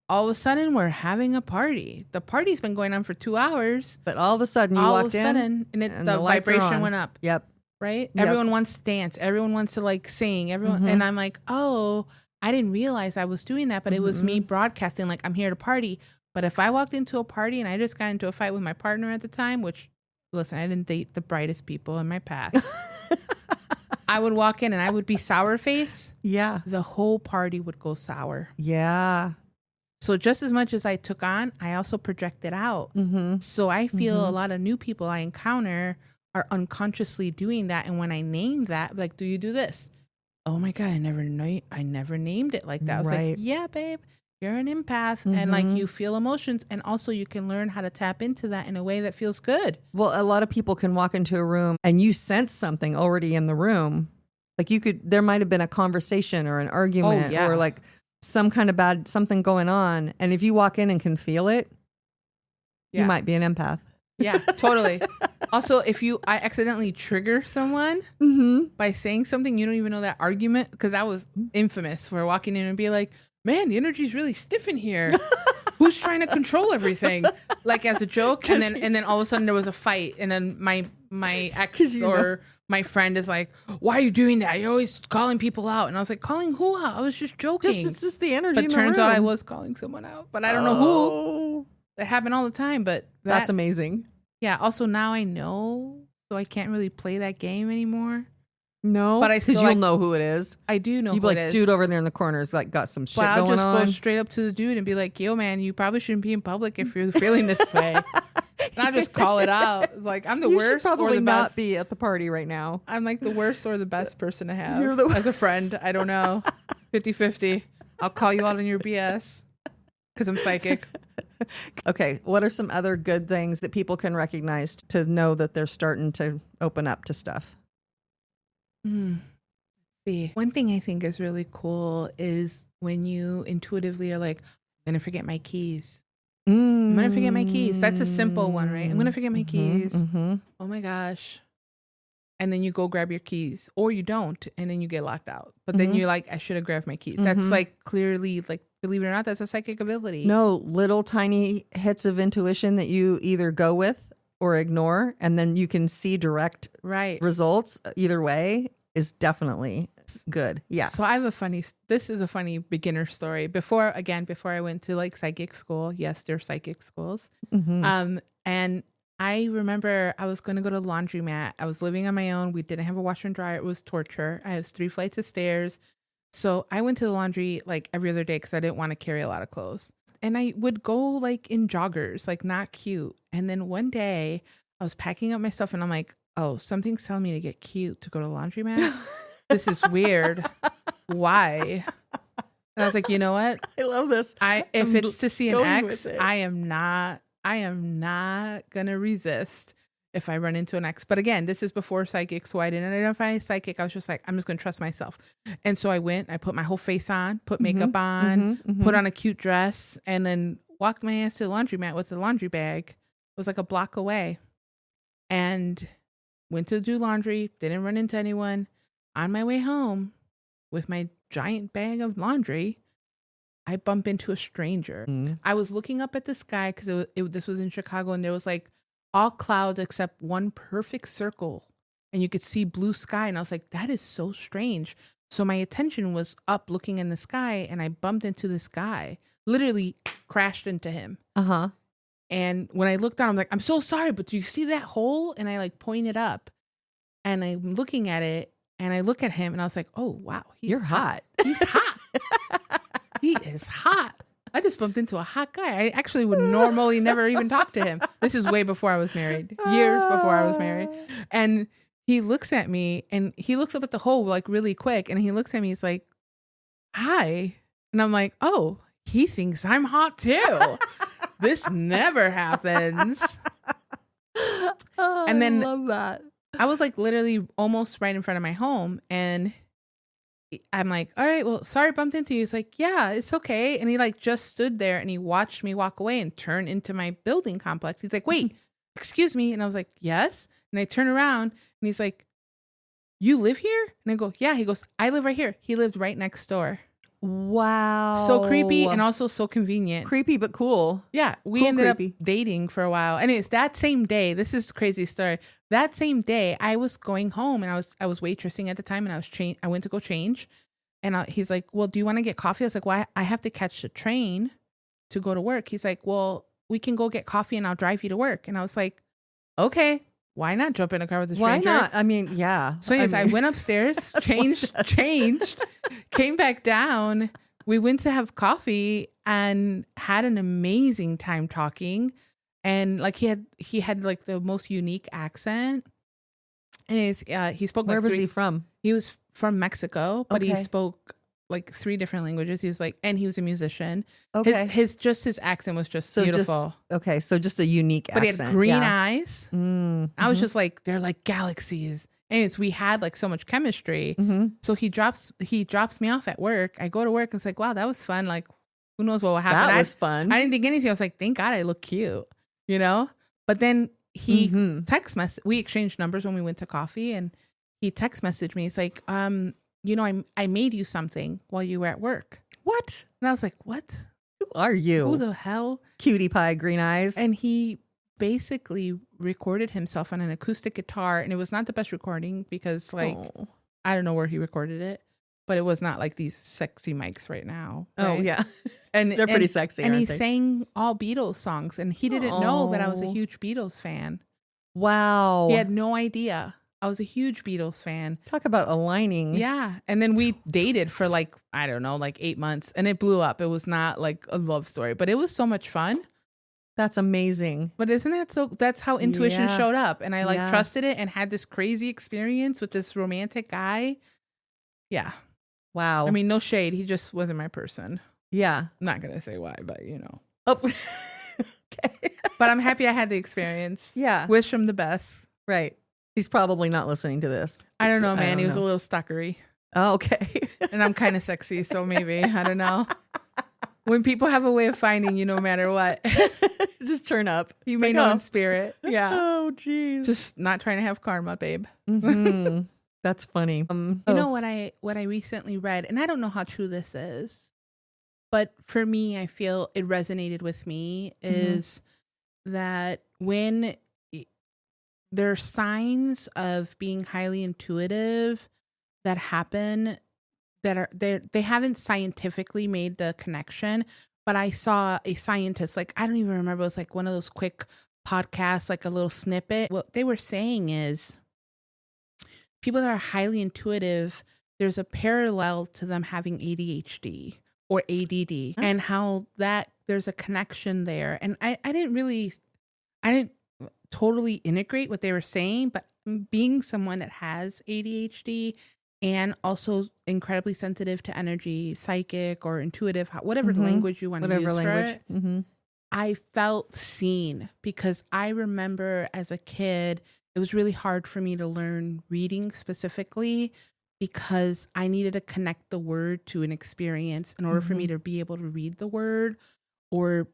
all of a sudden we're having a party. The party's been going on for 2 hours. But all of a sudden you walked in. And the vibration went up. Yep. Right? Yep. Everyone wants to dance. Everyone wants to like sing. Everyone. And I'm like, oh, I didn't realize I was doing that, but it was me broadcasting like I'm here to party. But if I walked into a party and I just got into a fight with my partner at the time, which, listen, I didn't date the brightest people in my past. I would walk in and I would be sour face. Yeah. The whole party would go sour. Yeah. So just as much as I took on, I also projected out. So I feel a lot of new people I encounter are unconsciously doing that. And when I name that, like, do you do this? Oh my God, I never named it like that. I was like, yeah, babe, you're an empath. And like you feel emotions. And also you can learn how to tap into that in a way that feels good. Well, a lot of people can walk into a room and you sense something already in the room Like there might have been a conversation or an argument or like some kind of something going on. And if you walk in and can feel it, you might be an empath. Yeah, totally. Also, if I accidentally trigger someone by saying something, you don't even know that argument, because I was infamous for walking in and be like, man, the energy's really stiff in here. Who's trying to control everything? Like as a joke. And then all of a sudden there was a fight. And then my ex or my friend is like, why are you doing that? You're always calling people out. And I was like, calling who out? I was just joking. It's just the energy but in the turns room. out I was calling someone out. But I don't know who. That happened all the time. But that's amazing. Yeah. Also, now I know. So I can't really play that game anymore. No, but because you'll know who it is. I do know who it is. Dude over there in the corner is like got some shit going on. But I'll just go straight up to the dude and be like, yo, man, you probably shouldn't be in public if you're feeling this way. And I'll just call it out. Like, I'm the worst or the best. Not be at the party right now. I'm like the worst or the best person to have as a friend. I don't know. 50-50. I'll call you out on your BS because I'm psychic. Okay. What are some other good things that people can recognize to know that they're starting to open up to stuff? See, one thing I think is really cool is when you intuitively are like, I'm going to forget my keys. I'm going to forget my keys. That's a simple one, right? I'm going to forget my keys. Oh my gosh. And then you go grab your keys, or you don't, and then you get locked out. But then you're like, I should have grabbed my keys. That's like clearly, like, believe it or not, that's a psychic ability. No, little tiny hits of intuition that you either go with or ignore, and then you can see direct results either way is definitely good. Yeah. So I have this is a funny beginner story. Before I went to like psychic school, yes, they're psychic schools. And I remember I was going to go to the laundromat. I was living on my own. We didn't have a washer and dryer. It was torture. I was 3 flights of stairs. So I went to the laundry like every other day because I didn't want to carry a lot of clothes. And I would go like in joggers, like not cute. And then one day I was packing up my stuff and I'm like, oh, something's telling me to get cute to go to the laundromat. This is weird. Why? And I was like, you know what? I love this. If it's to see an ex, I am not going to resist if I run into an ex. But again, this is before psychic, so I didn't identify as psychic. I was just like, I'm just going to trust myself. And so I went, I put my whole face on, put makeup on, put on a cute dress, and then walked my ass to the laundromat with the laundry bag. It was like a block away. And went to do laundry, didn't run into anyone. On my way home with my giant bag of laundry, I bump into a stranger. I was looking up at the sky because this was in Chicago, and there was like all clouds except one perfect circle, and you could see blue sky. And I was like, that is so strange. So my attention was up looking in the sky, and I bumped into this guy, literally crashed into him. And when I looked down, I'm like, I'm so sorry, but do you see that hole? And I like pointed up, and I'm looking at it, and I look at him, and I was like, oh, wow. You're hot. He's hot. He is hot. I just bumped into a hot guy. I actually would normally never even talk to him. This is way before I was married. Years before I was married. And he looks at me, and he looks up at the hole like really quick. And he looks at me. He's like, hi. And I'm like, oh, he thinks I'm hot too. This never happens. And then I love that. I was like literally almost right in front of my home, and I'm like, all right, well, sorry I bumped into you. He's like, yeah, it's okay. And he like just stood there and he watched me walk away and turn into my building complex. He's like, wait, excuse me. And I was like, yes. And I turn around and he's like, you live here? And I go, yeah. He goes, I live right here. He lived right next door. Wow. So creepy and also so convenient. Creepy, but cool. Yeah. We ended up dating for a while. And it's that same day. This is a crazy story. That same day, I was going home, and I was waitressing at the time, and I went to go change. And he's like, well, do you want to get coffee? I was like, well, I have to catch the train to go to work. He's like, well, we can go get coffee and I'll drive you to work. And I was like, okay. Why not jump in a car with a stranger? Why not? I mean, yeah. So anyways, I went upstairs, changed, came back down. We went to have coffee and had an amazing time talking. And like he had like the most unique accent. And he spoke. Where was he from? He was from Mexico, but he spoke like 3 different languages. He's like, and he was a musician. Okay. His accent was just beautiful. So just a unique accent. But he had green eyes. I was just like, they're like galaxies. Anyways, we had like so much chemistry. So he drops me off at work. I go to work and it's like, wow, that was fun. Like, who knows what will happen? That was fun. I didn't think anything. I was like, thank God I look cute, you know? But then he text message. We exchanged numbers when we went to coffee, and he text messaged me. He's like, you know, I made you something while you were at work. What? And I was like, what? Who are you? Who the hell? Cutie pie, green eyes. And he basically recorded himself on an acoustic guitar, and it was not the best recording because like I don't know where he recorded it, but it was not like these sexy mics right now. Right? Oh yeah. And they're pretty sexy. And he they? sang all Beatles songs, and he didn't know that I was a huge Beatles fan. Wow. He had no idea. I was a huge Beatles fan. Talk about aligning. Yeah. And then we dated for like, I don't know, like 8 months, and it blew up. It was not like a love story, but it was so much fun. That's amazing. But isn't that so? That's how intuition showed up. And I like trusted it and had this crazy experience with this romantic guy. Yeah. Wow. I mean, no shade. He just wasn't my person. Yeah. I'm not going to say why, but you know. Oh. Okay. But I'm happy I had the experience. Yeah. Wish him the best. Right. He's probably not listening to this. I don't know, man. He was a little stalkery. Oh, okay. And I'm kind of sexy, so maybe. I don't know. When people have a way of finding you no matter what. Just turn up. You may know in spirit. Yeah. Oh, geez. Just not trying to have karma, babe. That's funny. You know what I recently read, and I don't know how true this is, but for me, I feel it resonated with me, is that when there are signs of being highly intuitive that happen that are they haven't scientifically made the connection, but I saw a scientist, like I don't even remember, it was like one of those quick podcasts, like a little snippet. What they were saying is people that are highly intuitive, there's a parallel to them having ADHD or ADD, and how that there's a connection there. And I didn't totally integrate what they were saying, but being someone that has ADHD and also incredibly sensitive to energy, psychic or intuitive, whatever language you want to use for it, I felt seen, because I remember as a kid, it was really hard for me to learn reading specifically because I needed to connect the word to an experience in order for me to be able to read the word, or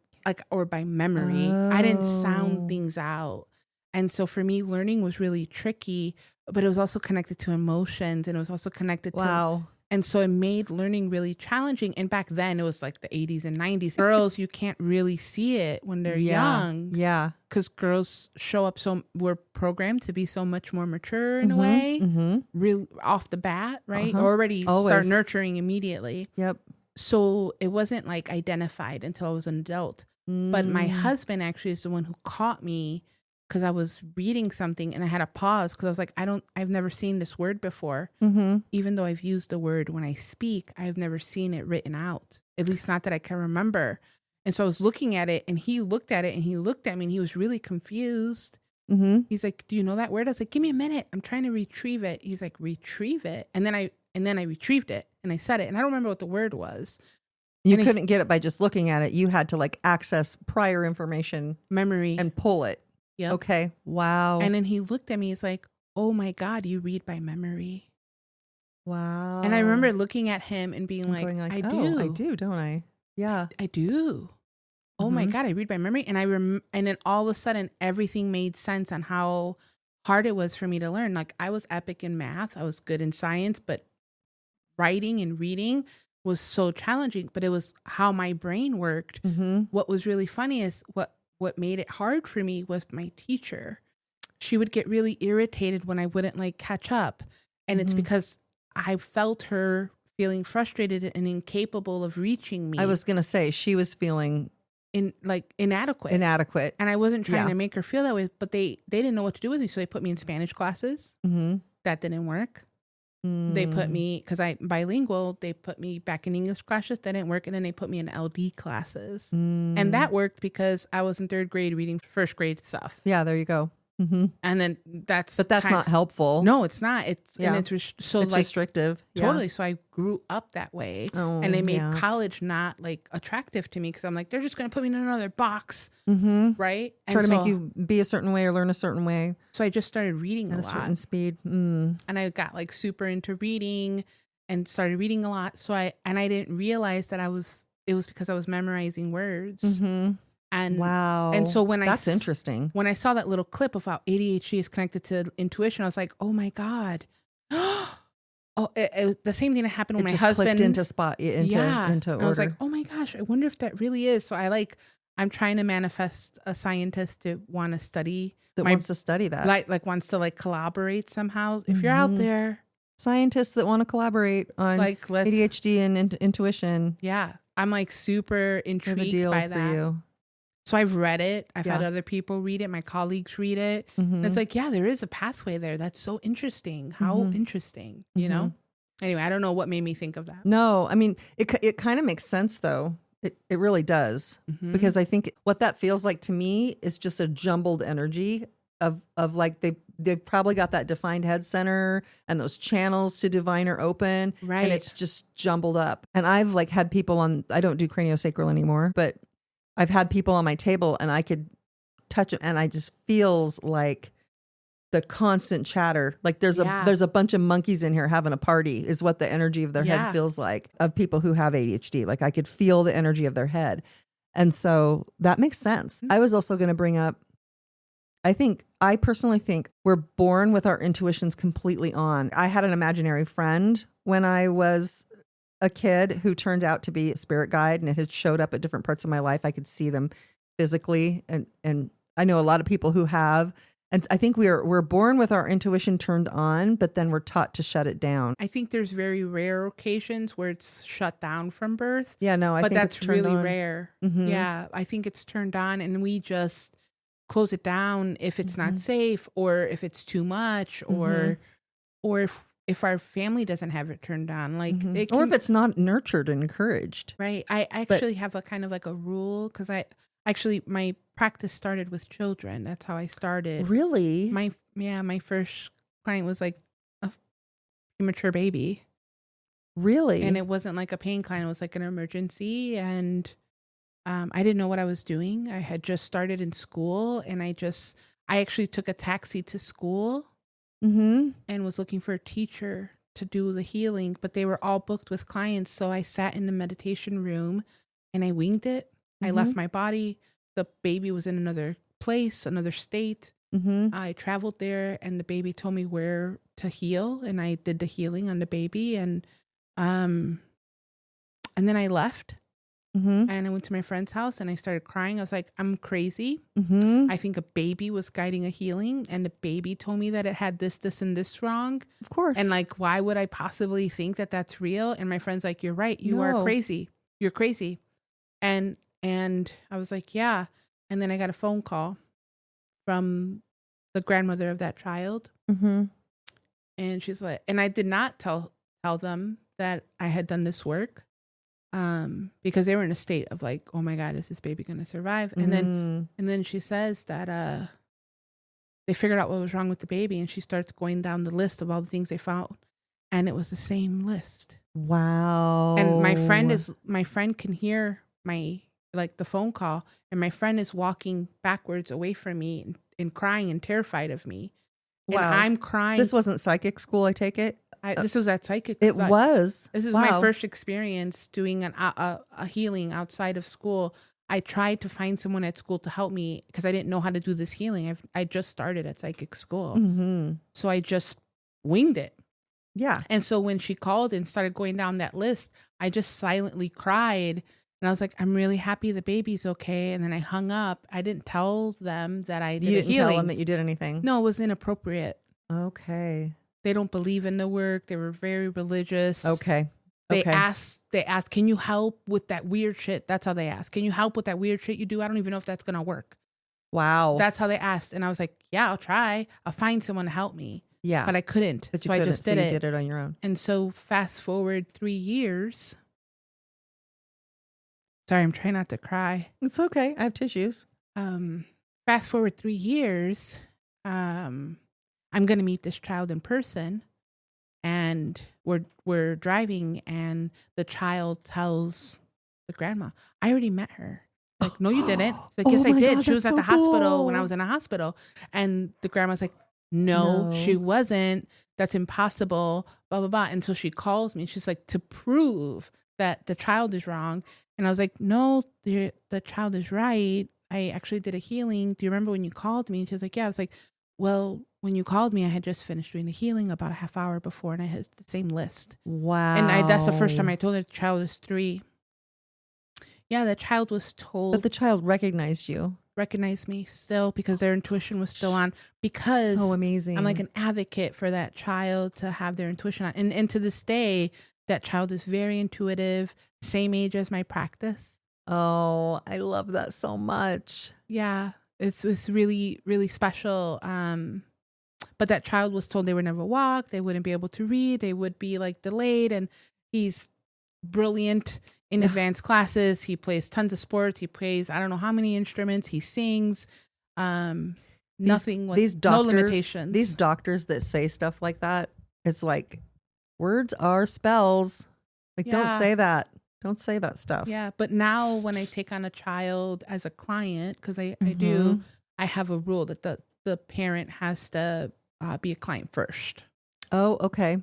by memory. I didn't sound things out. And so for me, learning was really tricky, but it was also connected to emotions, and it was also connected to, and so it made learning really challenging. And back then it was like the 80s and 90s. Girls, you can't really see it when they're young. Yeah. Because girls we're programmed to be so much more mature in a way, real off the bat, right? Already start nurturing immediately. Yep. So it wasn't like identified until I was an adult. But my husband actually is the one who caught me, because I was reading something and I had to pause because I was like, I've never seen this word before. Even though I've used the word when I speak, I've never seen it written out, at least not that I can remember. And so I was looking at it, and he looked at it, and he looked at me, and he was really confused. He's like, do you know that word? I was like, give me a minute. I'm trying to retrieve it. He's like, retrieve it. And then I retrieved it, and I said it, and I don't remember what the word was. You couldn't get it by just looking at it. You had to like access prior information, memory, and pull it. Yep. Okay. Wow. And then he looked at me. He's like, oh my God, you read by memory. Wow. And I remember looking at him and being like, I do, don't I? Yeah. I do. Oh my God, I read by memory. And and then all of a sudden everything made sense on how hard it was for me to learn. Like I was epic in math. I was good in science, but writing and reading was so challenging, but it was how my brain worked. What was really funny is what made it hard for me was my teacher. She would get really irritated when I wouldn't like catch up. And it's because I felt her feeling frustrated and incapable of reaching me. I was going to say she was feeling inadequate. And I wasn't trying to make her feel that way, but they didn't know what to do with me. So they put me in Spanish classes. That didn't work. They put me, because I'm bilingual, they put me back in English classes. That didn't work. And then they put me in LD classes. And that worked because I was in third grade reading first grade stuff. Yeah, there you go. And then but that's not helpful. No, it's not. It's Yeah. and so It's like restrictive. Yeah. totally. So I grew up that way, and they made college not like attractive to me because I'm like, they're just going to put me in another box, right? And Try to make you be a certain way or learn a certain way So I just started reading at a certain speed. And I got like super into reading and started reading a lot. So I didn't realize that it was because I was memorizing words. And wow. And so that's interesting. When I saw that little clip of how ADHD is connected to intuition, I was like, oh my God. The same thing that happened when my husband clicked into order. I was like, oh my gosh, I wonder if that really is. So I'm trying to manifest a scientist to want to study wants to study that. Like wants to like collaborate somehow. If you're out there, scientists that want to collaborate on like ADHD and intuition. Yeah. I'm like super intrigued by that. You. So I've read it. I've had other people read it. My colleagues read it. And it's like, yeah, there is a pathway there. That's so interesting. How interesting, you know? Anyway, I don't know what made me think of that. No, I mean, it kind of makes sense though. It really does. Because I think what that feels like to me is just a jumbled energy of like they've probably got that defined head center and those channels to divine are open. Right. And it's just jumbled up. And I've like had people I don't do craniosacral anymore, but I've had people on my table and I could touch it and I just feels like the constant chatter. Like there's a bunch of monkeys in here having a party is what the energy of their head feels like of people who have ADHD. Like I could feel the energy of their head. And so that makes sense. I was also going to bring up, I personally think we're born with our intuitions completely on. I had an imaginary friend when I was a kid who turned out to be a spirit guide, and it had showed up at different parts of my life. I could see them physically, and I know a lot of people who have. And I think we're born with our intuition turned on, but then we're taught to shut it down. I think there's very rare occasions where it's shut down from birth. Yeah, no, I think that's really on. rare. Yeah, I think it's turned on, and we just close it down if it's not safe, or if it's too much, or if our family doesn't have it turned on, like or if it's not nurtured and encouraged. Right. I actually have a kind of like a rule because my practice started with children. That's how I started. Really? My first client was like a premature baby. Really? And it wasn't like a pain client. It was like an emergency. And I didn't know what I was doing. I had just started in school, and I actually took a taxi to school and was looking for a teacher to do the healing, but they were all booked with clients. So I sat in the meditation room and I winged it. I left my body. The baby was in another place, another state. I traveled there, and the baby told me where to heal, and I did the healing on the baby, and then I left. And I went to my friend's house and I started crying. I was like, I'm crazy. I think a baby was guiding a healing, and the baby told me that it had this, and this wrong. Of course. And like, why would I possibly think that that's real? And my friend's like, you're right. You are crazy. You're crazy. And I was like, yeah. And then I got a phone call from the grandmother of that child. And she's like, and I did not tell them that I had done this work. Because they were in a state of like, oh my God, is this baby going to survive? And then she says that they figured out what was wrong with the baby, and she starts going down the list of all the things they found, and it was the same list. Wow. And my friend can hear the phone call, and my friend is walking backwards away from me and crying and terrified of me. Wow. And I'm crying. This wasn't psychic school, I take it? This was at psychic. It was. This is my first experience doing a healing outside of school. I tried to find someone at school to help me because I didn't know how to do this healing. I just started at psychic school. So I just winged it. Yeah. And so when she called and started going down that list, I just silently cried. And I was like, I'm really happy the baby's okay. And then I hung up. I didn't tell them that I did You didn't healing. tell them that you did anything? No, it was inappropriate. Okay. They don't believe in the work. They were very religious. Okay. They asked, can you help with that weird shit? That's how they asked. Can you help with that weird shit you do? I don't even know if that's going to work. Wow. That's how they asked. And I was like, yeah, I'll try. I'll find someone to help me. Yeah. But I couldn't. But I just did it. You did it on your own. And so fast forward 3 years. Sorry, I'm trying not to cry. It's okay. I have tissues. Fast forward 3 years. I'm going to meet this child in person, and we're driving, and the child tells the grandma, I already met her. Like, no, you didn't. She's like, yes, Oh I my did. God, She was that's at the so hospital when I cool. was in a hospital. And the grandma's like, no, No. she wasn't. That's impossible, blah, blah, blah. And so she calls me. She's like, to prove that the child is wrong. And I was like, no, the child is right. I actually did a healing. Do you remember when you called me? And she was like, yeah. I was like, well, when you called me, I had just finished doing the healing about a half hour before, and I had the same list. Wow. And that's the first time I told her the child is 3. Yeah, the child was told. But the child recognized you. Recognized me still because their intuition was still on, because So amazing. I'm like an advocate for that child to have their intuition on. And to this day, that child is very intuitive, same age as my practice. Oh, I love that so much. Yeah, it's really, really special. But that child was told they would never walk, they wouldn't be able to read, they would be like delayed. And he's brilliant in advanced classes. He plays tons of sports. He plays, I don't know how many instruments. He sings. Nothing with no limitations. These doctors that say stuff like that, it's like, words are spells. Like, don't say that. Don't say that stuff. Yeah. But now when I take on a child as a client, because I do, I have a rule that the parent has to be a client first. Oh, okay.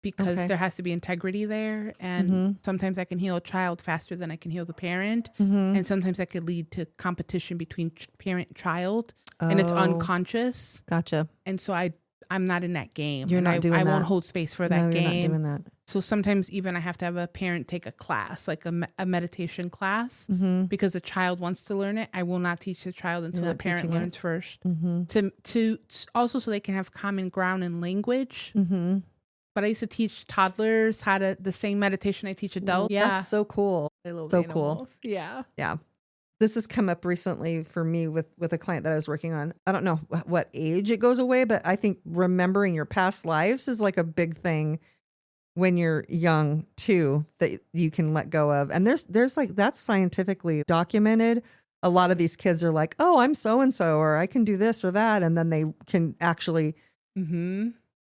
Because there has to be integrity there. And sometimes I can heal a child faster than I can heal the parent. And sometimes that could lead to competition between parent and child. And it's unconscious. Gotcha. And so I'm not in that game. You're not doing that. I won't hold space for that game. You're not doing that. So sometimes even I have to have a parent take a class, like a meditation class, because a child wants to learn it. I will not teach the child until the parent learns first. To also so they can have common ground in language. But I used to teach toddlers how to, the same meditation I teach adults. Yeah. That's so cool. So cool. Yeah. Yeah. This has come up recently for me with a client that I was working on. I don't know what age it goes away, but I think remembering your past lives is like a big thing when you're young too, that you can let go of. And there's like, that's scientifically documented. A lot of these kids are like, oh, I'm so-and-so, or I can do this or that. And then they can actually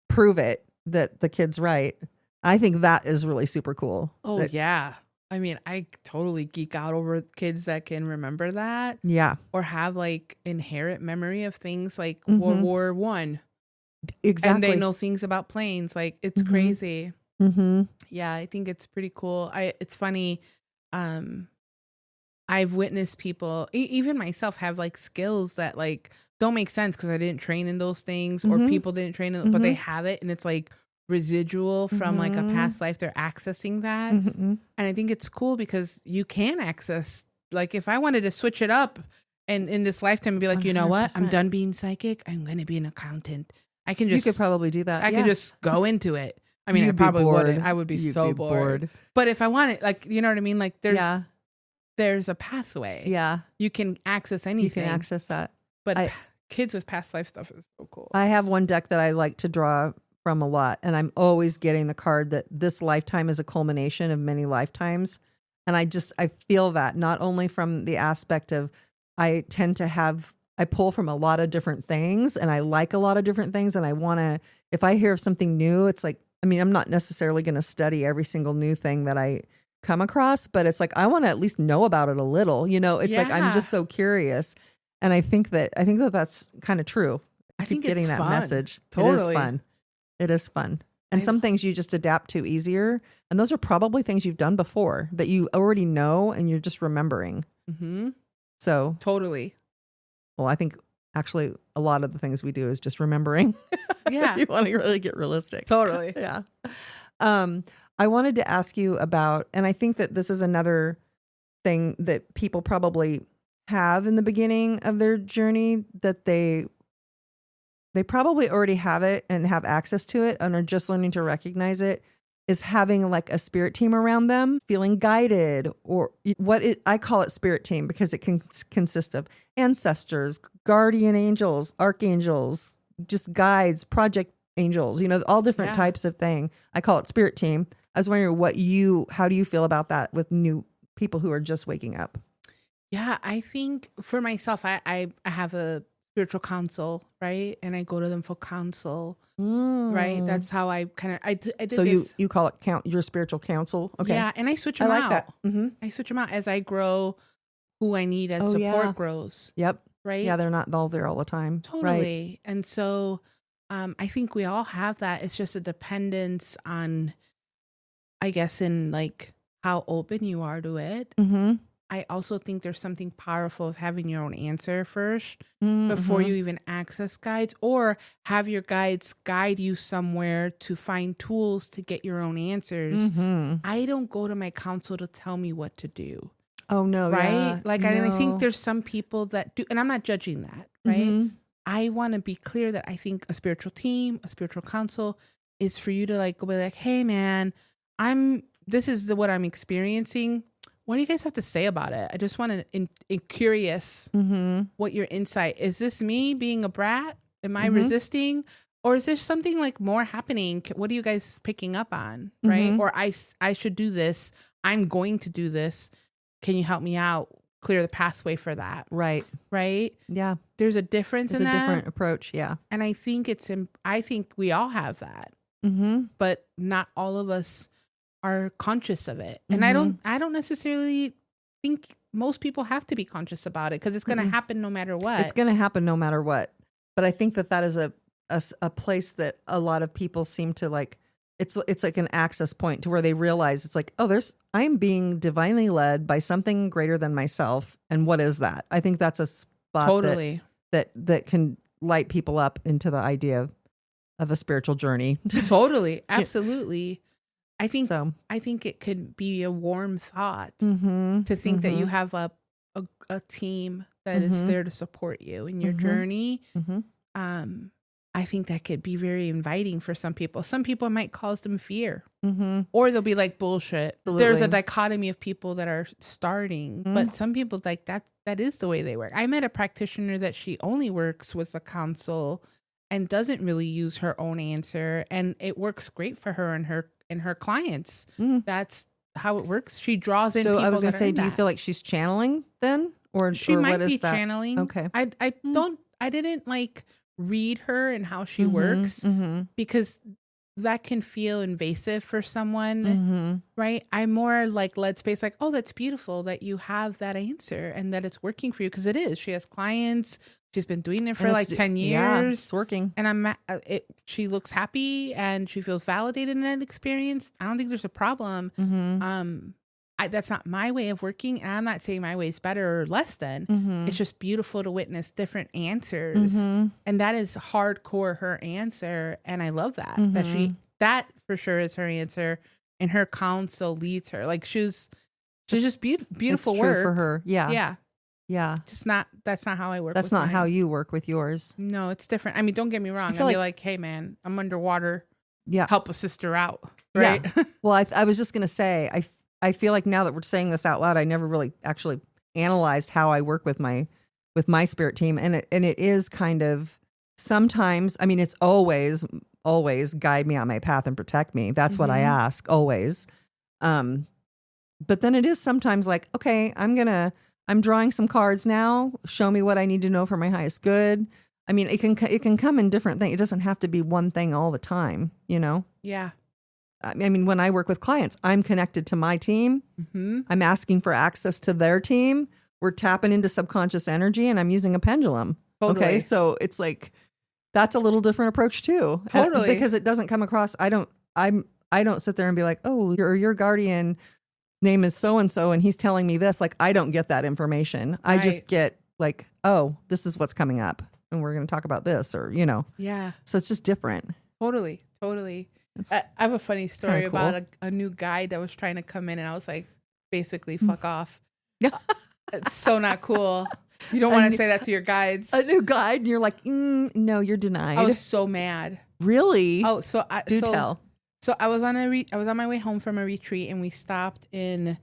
prove it that the kid's right. I think that is really super cool. Oh, yeah. I mean, I totally geek out over kids that can remember that. Yeah. Or have like inherent memory of things like World War I. Exactly. And they know things about planes. Like, it's crazy. Yeah, I think it's pretty cool. It's funny. I've witnessed people, even myself, have like skills that like don't make sense because I didn't train in those things, or people didn't train in, but they have it, and it's like residual from like a past life. They're accessing that. And I think it's cool because you can access, like, if I wanted to switch it up and in this lifetime and be like, 100%. You know what, I'm done being psychic, I'm going to be an accountant. I can just, you could probably do that. I can just go into it. I mean, I probably wouldn't. I would be so bored. But if I wanted, like, you know what I mean? Like, there's a pathway. Yeah. You can access anything. You can access that. But kids with past life stuff is so cool. I have one deck that I like to draw from a lot, and I'm always getting the card that this lifetime is a culmination of many lifetimes. And I feel that not only from the aspect of I pull from a lot of different things, and I like a lot of different things. And I want to, if I hear of something new, it's like, I mean, I'm not necessarily going to study every single new thing that I come across, but it's like, I want to at least know about it a little, it's like, I'm just so curious. And I think that that's kind of true. I keep getting that message. Totally. It is fun. It is fun. And some things you just adapt to easier. And those are probably things you've done before that you already know and you're just remembering. So totally. Well, I think actually a lot of the things we do is just remembering. Yeah. You want to really get realistic. Totally. Yeah. I wanted to ask you about, and I think that this is another thing that people probably have in the beginning of their journey, that they probably already have it and have access to it and are just learning to recognize it, is having like a spirit team around them, feeling guided, or I call it spirit team because it can consist of ancestors, guardian angels, archangels, just guides, project angels, all different types of thing. I call it spirit team. I was wondering how do you feel about that with new people who are just waking up? Yeah, I think for myself, I have a spiritual counsel, right? And I go to them for counsel, right? That's how I kind of, I did So this. you call it your spiritual counsel? Okay. Yeah, and I switch them I like out. that. Mm-hmm. I switch them out as I grow, who I need as support grows. Yep. Right? Yeah, they're not all there all the time. Totally. Right. And so I think we all have that. It's just a dependence on, I guess, in like how open you are to it. Mm-hmm. I also think there's something powerful of having your own answer first Mm-hmm. before you even access guides, or have your guides guide you somewhere to find tools to get your own answers. Mm-hmm. I don't go to my counsel to tell me what to do. Oh, no. Right? Yeah. Like, I think there's some people that do, and I'm not judging that, right? Mm-hmm. I want to be clear that I think a spiritual team, a spiritual counsel is for you to like go be like, hey man, this is what I'm experiencing. What do you guys have to say about it? I just want to curious what your insight is. This me being a brat? Am I resisting? Or is there something like more happening? What are you guys picking up on? Right? Or I should do this. I'm going to do this. Can you help me out? Clear the pathway for that. Right. Right? Yeah. There's a difference There's in that. a different approach. Yeah. And I think I think we all have that, but not all of us are conscious of it. And I don't necessarily think most people have to be conscious about it, because it's going to happen no matter what. It's going to happen no matter what. But I think that is a place that a lot of people seem to like. It's like an access point to where they realize it's like, oh, I'm being divinely led by something greater than myself. And what is that? I think that's a spot totally that can light people up into the idea of a spiritual journey. Totally. Absolutely. I think it could be a warm thought to think that you have a team that is there to support you in your journey. I think that could be very inviting for some people. Some people might cause them fear, or they'll be like, bullshit. Absolutely. There's a dichotomy of people that are starting, but some people like that is the way they work. I met a practitioner that she only works with a counsel and doesn't really use her own answer, and it works great for her and her clients. That's how it works. She draws in. So people I was going to say, do you feel like she's channeling then, or she might be that? channeling? Okay, I didn't like read her and how she works, because that can feel invasive for someone, right? I'm more like led space, like, oh, that's beautiful that you have that answer and that it's working for you, because it is. She has clients. She's been doing it for like 10 years. Yeah, it's working. And she looks happy and she feels validated in that experience. I don't think there's a problem. That's not my way of working. And I'm not saying my way is better or less than. It's just beautiful to witness different answers. And that is hardcore her answer. And I love that. That for sure is her answer. And her counsel leads her. Like she's just beautiful work. True for her. Yeah. Yeah. Yeah. That's not how I work. That's not how you work with yours. No, it's different. I mean, don't get me wrong. I'll be like, hey man, I'm underwater. Yeah. Help a sister out. Right. Yeah. Well, I was just going to say, I feel like now that we're saying this out loud, I never really actually analyzed how I work with my spirit team. And it is kind of sometimes, I mean, it's always guide me on my path and protect me. That's what I ask always. But then it is sometimes like, okay, I'm drawing some cards now. Show me what I need to know for my highest good. I mean, it can come in different things. It doesn't have to be one thing all the time, you know? Yeah. I mean, when I work with clients, I'm connected to my team. I'm asking for access to their team. We're tapping into subconscious energy, and I'm using a pendulum. Totally. Okay, so it's like that's a little different approach too. Totally, because it doesn't come across. I don't sit there and be like, oh, your guardian name is so and so, and he's telling me this. Like, I don't get that information. Right. I just get like, oh, this is what's coming up, and we're going to talk about this, or you know. Yeah. So it's just different. Totally. I have a funny story about a new guide that was trying to come in, and I was like, basically, fuck off. It's so not cool. You don't want to say that to your guides. A new guide, and you're like, no, you're denied. I was so mad. Really? Oh, tell. So I was on my way home from a retreat, and we stopped in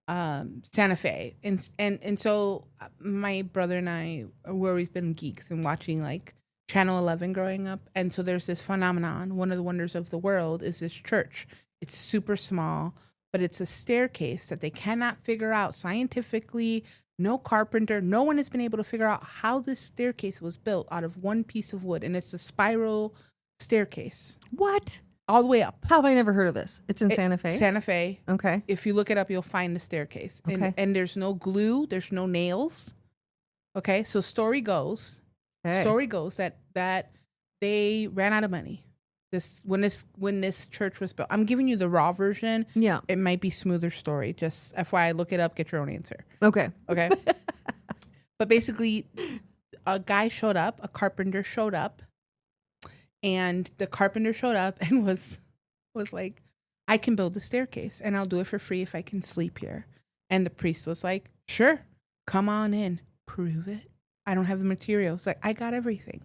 Santa Fe, and so my brother and I were always been geeks and watching like Channel 11 growing up. And so there's this phenomenon. One of the wonders of the world is this church. It's super small, but it's a staircase that they cannot figure out scientifically. no carpenter, no one has been able to figure out how this staircase was built out of one piece of wood. And it's a spiral staircase. What? All the way up. How have I never heard of this? It's in Santa Fe? Santa Fe. Okay. If you look it up, you'll find the staircase. Okay. And there's no glue. There's no nails. Okay. So story goes that they ran out of money. When this church was built. I'm giving you the raw version. Yeah. It might be smoother story. Just FYI, look it up, get your own answer. Okay. Okay. But basically, a carpenter showed up, and the carpenter showed up and was like, I can build the staircase and I'll do it for free if I can sleep here. And the priest was like, sure, come on in, prove it. I don't have the materials. Like, I got everything.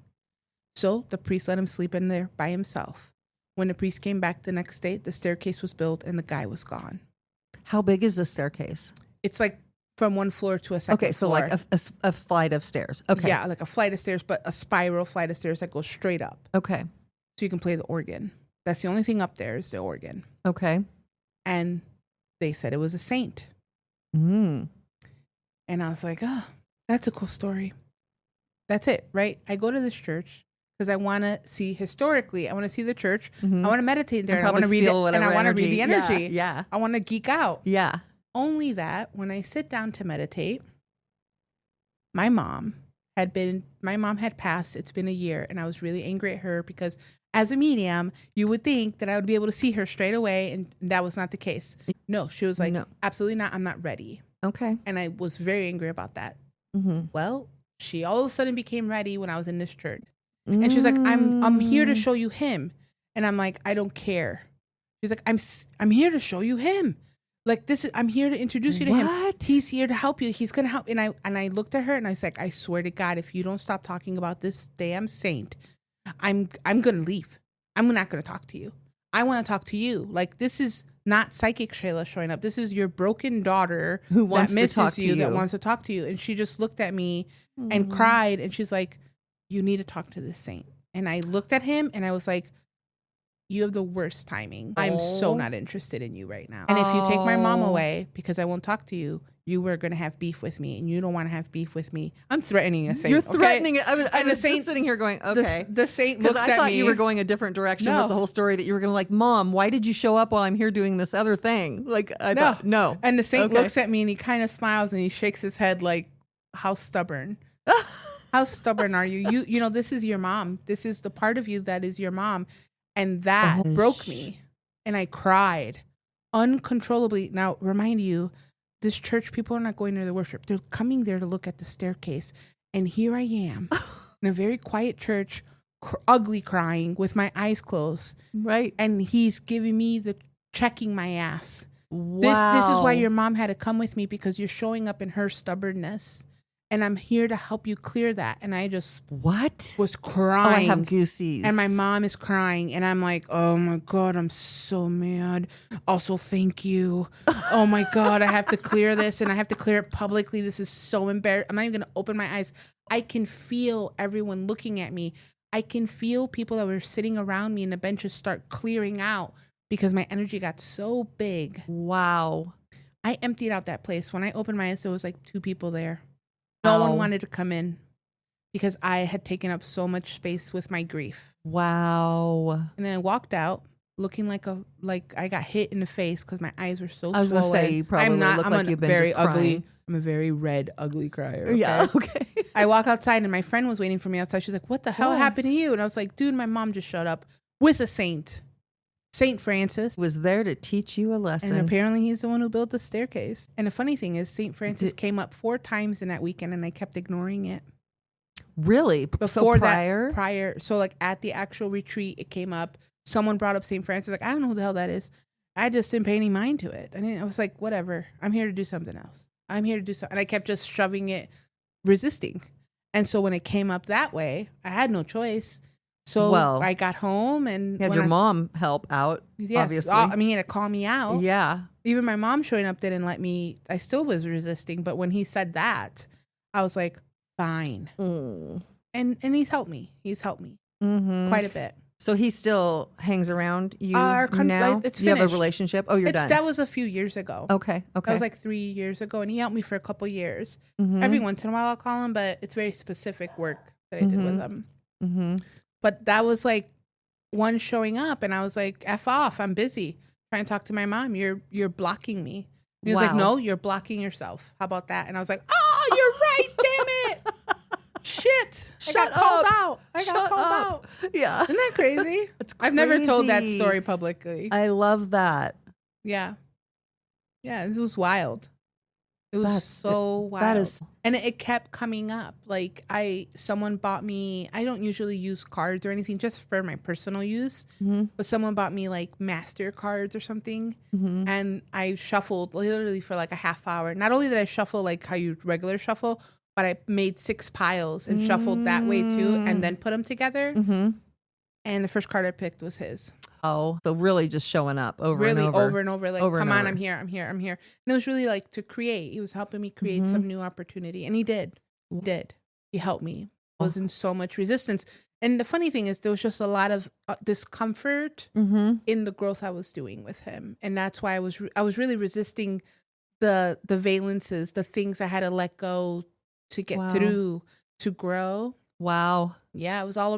So the priest let him sleep in there by himself. When the priest came back the next day, the staircase was built and the guy was gone. How big is the staircase? It's like from one floor to a second floor. Okay, so like a flight of stairs. Okay. Yeah, like a flight of stairs, but a spiral flight of stairs that goes straight up. Okay. So you can play the organ. That's the only thing up there is the organ. Okay. And they said it was a saint. Mm. And I was like, oh, that's a cool story. That's it, right? I go to this church because I want to see historically. I want to see the church. Mm-hmm. I want to meditate there. And I want to read it. And I want to read the energy. Yeah. I want to geek out. Yeah. Only that when I sit down to meditate, my mom had passed. It's been a year. And I was really angry at her because as a medium, you would think that I would be able to see her straight away. And that was not the case. No, she was like, no, absolutely not. I'm not ready. Okay. And I was very angry about that. Mm-hmm. Well, she all of a sudden became ready when I was in this church. And she's like, I'm here to show you him. And I'm like, I don't care. She's like, I'm here to show you him. Like I'm here to introduce you to him. He's here to help you. He's going to help. And I looked at her and I was like, I swear to God, if you don't stop talking about this damn saint, I'm going to leave. I'm not going to talk to you. I want to talk to you. Like, this is not psychic Sheyla showing up. This is your broken daughter who wants that misses to talk to you, that wants to talk to you. And she just looked at me and cried. And she's like, you need to talk to this saint. And I looked at him and I was like, you have the worst timing. I'm so not interested in you right now. And if you take my mom away because I won't talk to you, you were going to have beef with me and you don't want to have beef with me. I'm threatening a saint. You're threatening it. I was saint, just sitting here going, okay. The saint looks at me. Because I thought you were going a different direction with the whole story, that you were going to like, Mom, why did you show up while I'm here doing this other thing? Like, I thought, no. And the saint looks at me and he kind of smiles and he shakes his head like, how stubborn. How stubborn are you? You know, this is your mom. This is the part of you that is your mom. And that broke me. And I cried uncontrollably. Now, remind you, this church, people are not going there to worship. They're coming there to look at the staircase. And here I am in a very quiet church, ugly crying with my eyes closed. Right. And he's giving me the checking my ass. Wow. This is why your mom had to come with me, because you're showing up in her stubbornness. And I'm here to help you clear that. And I just was crying. Oh, I have goosies. And my mom is crying. And I'm like, oh my God, I'm so mad. Also, thank you. Oh my God, I have to clear this. And I have to clear it publicly. This is so embarrassing. I'm not even going to open my eyes. I can feel everyone looking at me. I can feel people that were sitting around me in the benches start clearing out because my energy got so big. Wow. I emptied out that place. When I opened my eyes, there was like 2 people there. No one wanted to come in because I had taken up so much space with my grief. Wow. And then I walked out looking like I got hit in the face because my eyes were so swollen. I was going to say, you probably look like you've been very just ugly. crying. I'm a very red, ugly crier. Okay? Yeah, okay. I walk outside and my friend was waiting for me outside. She's like, what the hell happened to you? And I was like, dude, my mom just showed up with a saint. Saint Francis was there to teach you a lesson. And apparently he's the one who built the staircase. And the funny thing is, Saint Francis came up 4 times in that weekend and I kept ignoring it. Really? Before that, prior. So like at the actual retreat, it came up. Someone brought up Saint Francis. Like, I don't know who the hell that is. I just didn't pay any mind to it. I was like, whatever. I'm here to do something else. I'm here to do something. And I kept just shoving it, resisting. And so when it came up that way, I had no choice. So I got home and had your mom help out. Yes, obviously. I mean, he had to call me out. Yeah. Even my mom showing up didn't let me. I still was resisting. But when he said that, I was like, fine. And he's helped me. He's helped me quite a bit. So he still hangs around you now? It's you have a finished. relationship? Oh, you're done. That was a few years ago. Okay. That was like 3 years ago, and he helped me for a couple years. Mm-hmm. Every once in a while I'll call him, but it's very specific work that I did with him. Mm-hmm. But that was like one showing up, and I was like, F off, I'm busy trying to talk to my mom. You're blocking me. And he was like, no, you're blocking yourself. How about that? And I was like, oh, you're right, damn it. Shit. Shut I got up. called out. I got called out. Yeah. Isn't that crazy? It's I've never told that story publicly. I love that. Yeah. Yeah, it was wild. It was so wild. That is, and it kept coming up. Like someone bought me, I don't usually use cards or anything, just for my personal use. mm-hmm. But someone bought me like master cards or something. Mm-hmm. And I shuffled literally for like a half hour. Not only did I shuffle like how you regular shuffle, but I made 6 piles and shuffled that way too, and then put them together. Mm-hmm. And the first card I picked was his. Oh, so really just showing up over really and over. over and over. Like, over come on, over. I'm here. And it was really like to create. He was helping me create some new opportunity. And he did. He helped me. I was in so much resistance. And the funny thing is, there was just a lot of discomfort in the growth I was doing with him. And that's why I was really resisting the valences, the things I had to let go to get through, to grow. Wow. Yeah, it was all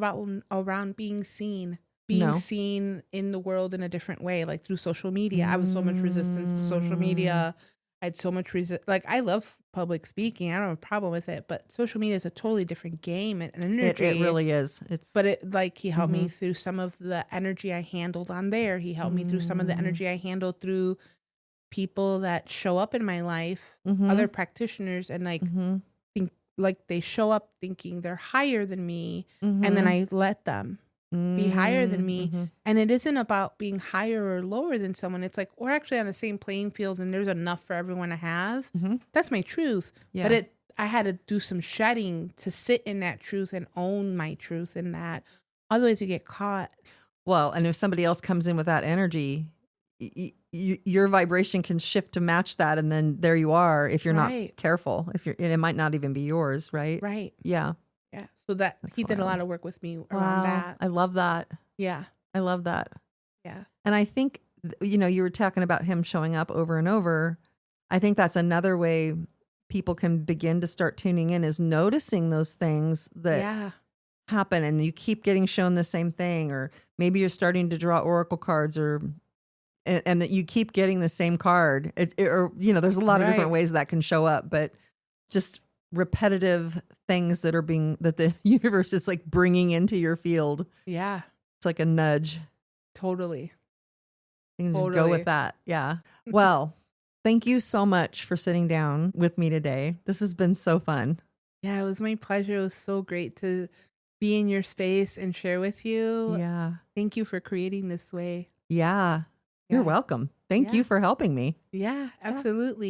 around being seen. Seen in the world in a different way, like through social media. I was so much resistance to social media. I had so much like, I love public speaking. I don't have a problem with it, but social media is a totally different game and energy. It really is. But it, like, he helped me through some of the energy I handled on there. He helped me through some of the energy I handled through people that show up in my life, other practitioners, and like think like they show up thinking they're higher than me, and then I let them be higher than me. And it isn't about being higher or lower than someone. It's like, we're actually on the same playing field and there's enough for everyone to have. That's my truth. Yeah. But I had to do some shedding to sit in that truth and own my truth in that. Otherwise you get caught. Well, and if somebody else comes in with that energy, your vibration can shift to match that. And then there you are, if you're not careful, it might not even be yours. Right. Right. Yeah. Yeah. So he did a lot of work with me around that. I love that. Yeah. I love that. Yeah. And I think, you were talking about him showing up over and over. I think that's another way people can begin to start tuning in, is noticing those things that happen, and you keep getting shown the same thing, or maybe you're starting to draw oracle cards, and that you keep getting the same card. There's a lot of different ways that can show up, but just repetitive things that the universe is like bringing into your field. Yeah. It's like a nudge. Totally. You can just go with that. Yeah. Well, thank you so much for sitting down with me today. This has been so fun. Yeah, it was my pleasure. It was so great to be in your space and share with you. Yeah. Thank you for creating this way. Yeah. You're welcome. Thank you for helping me. Yeah, absolutely.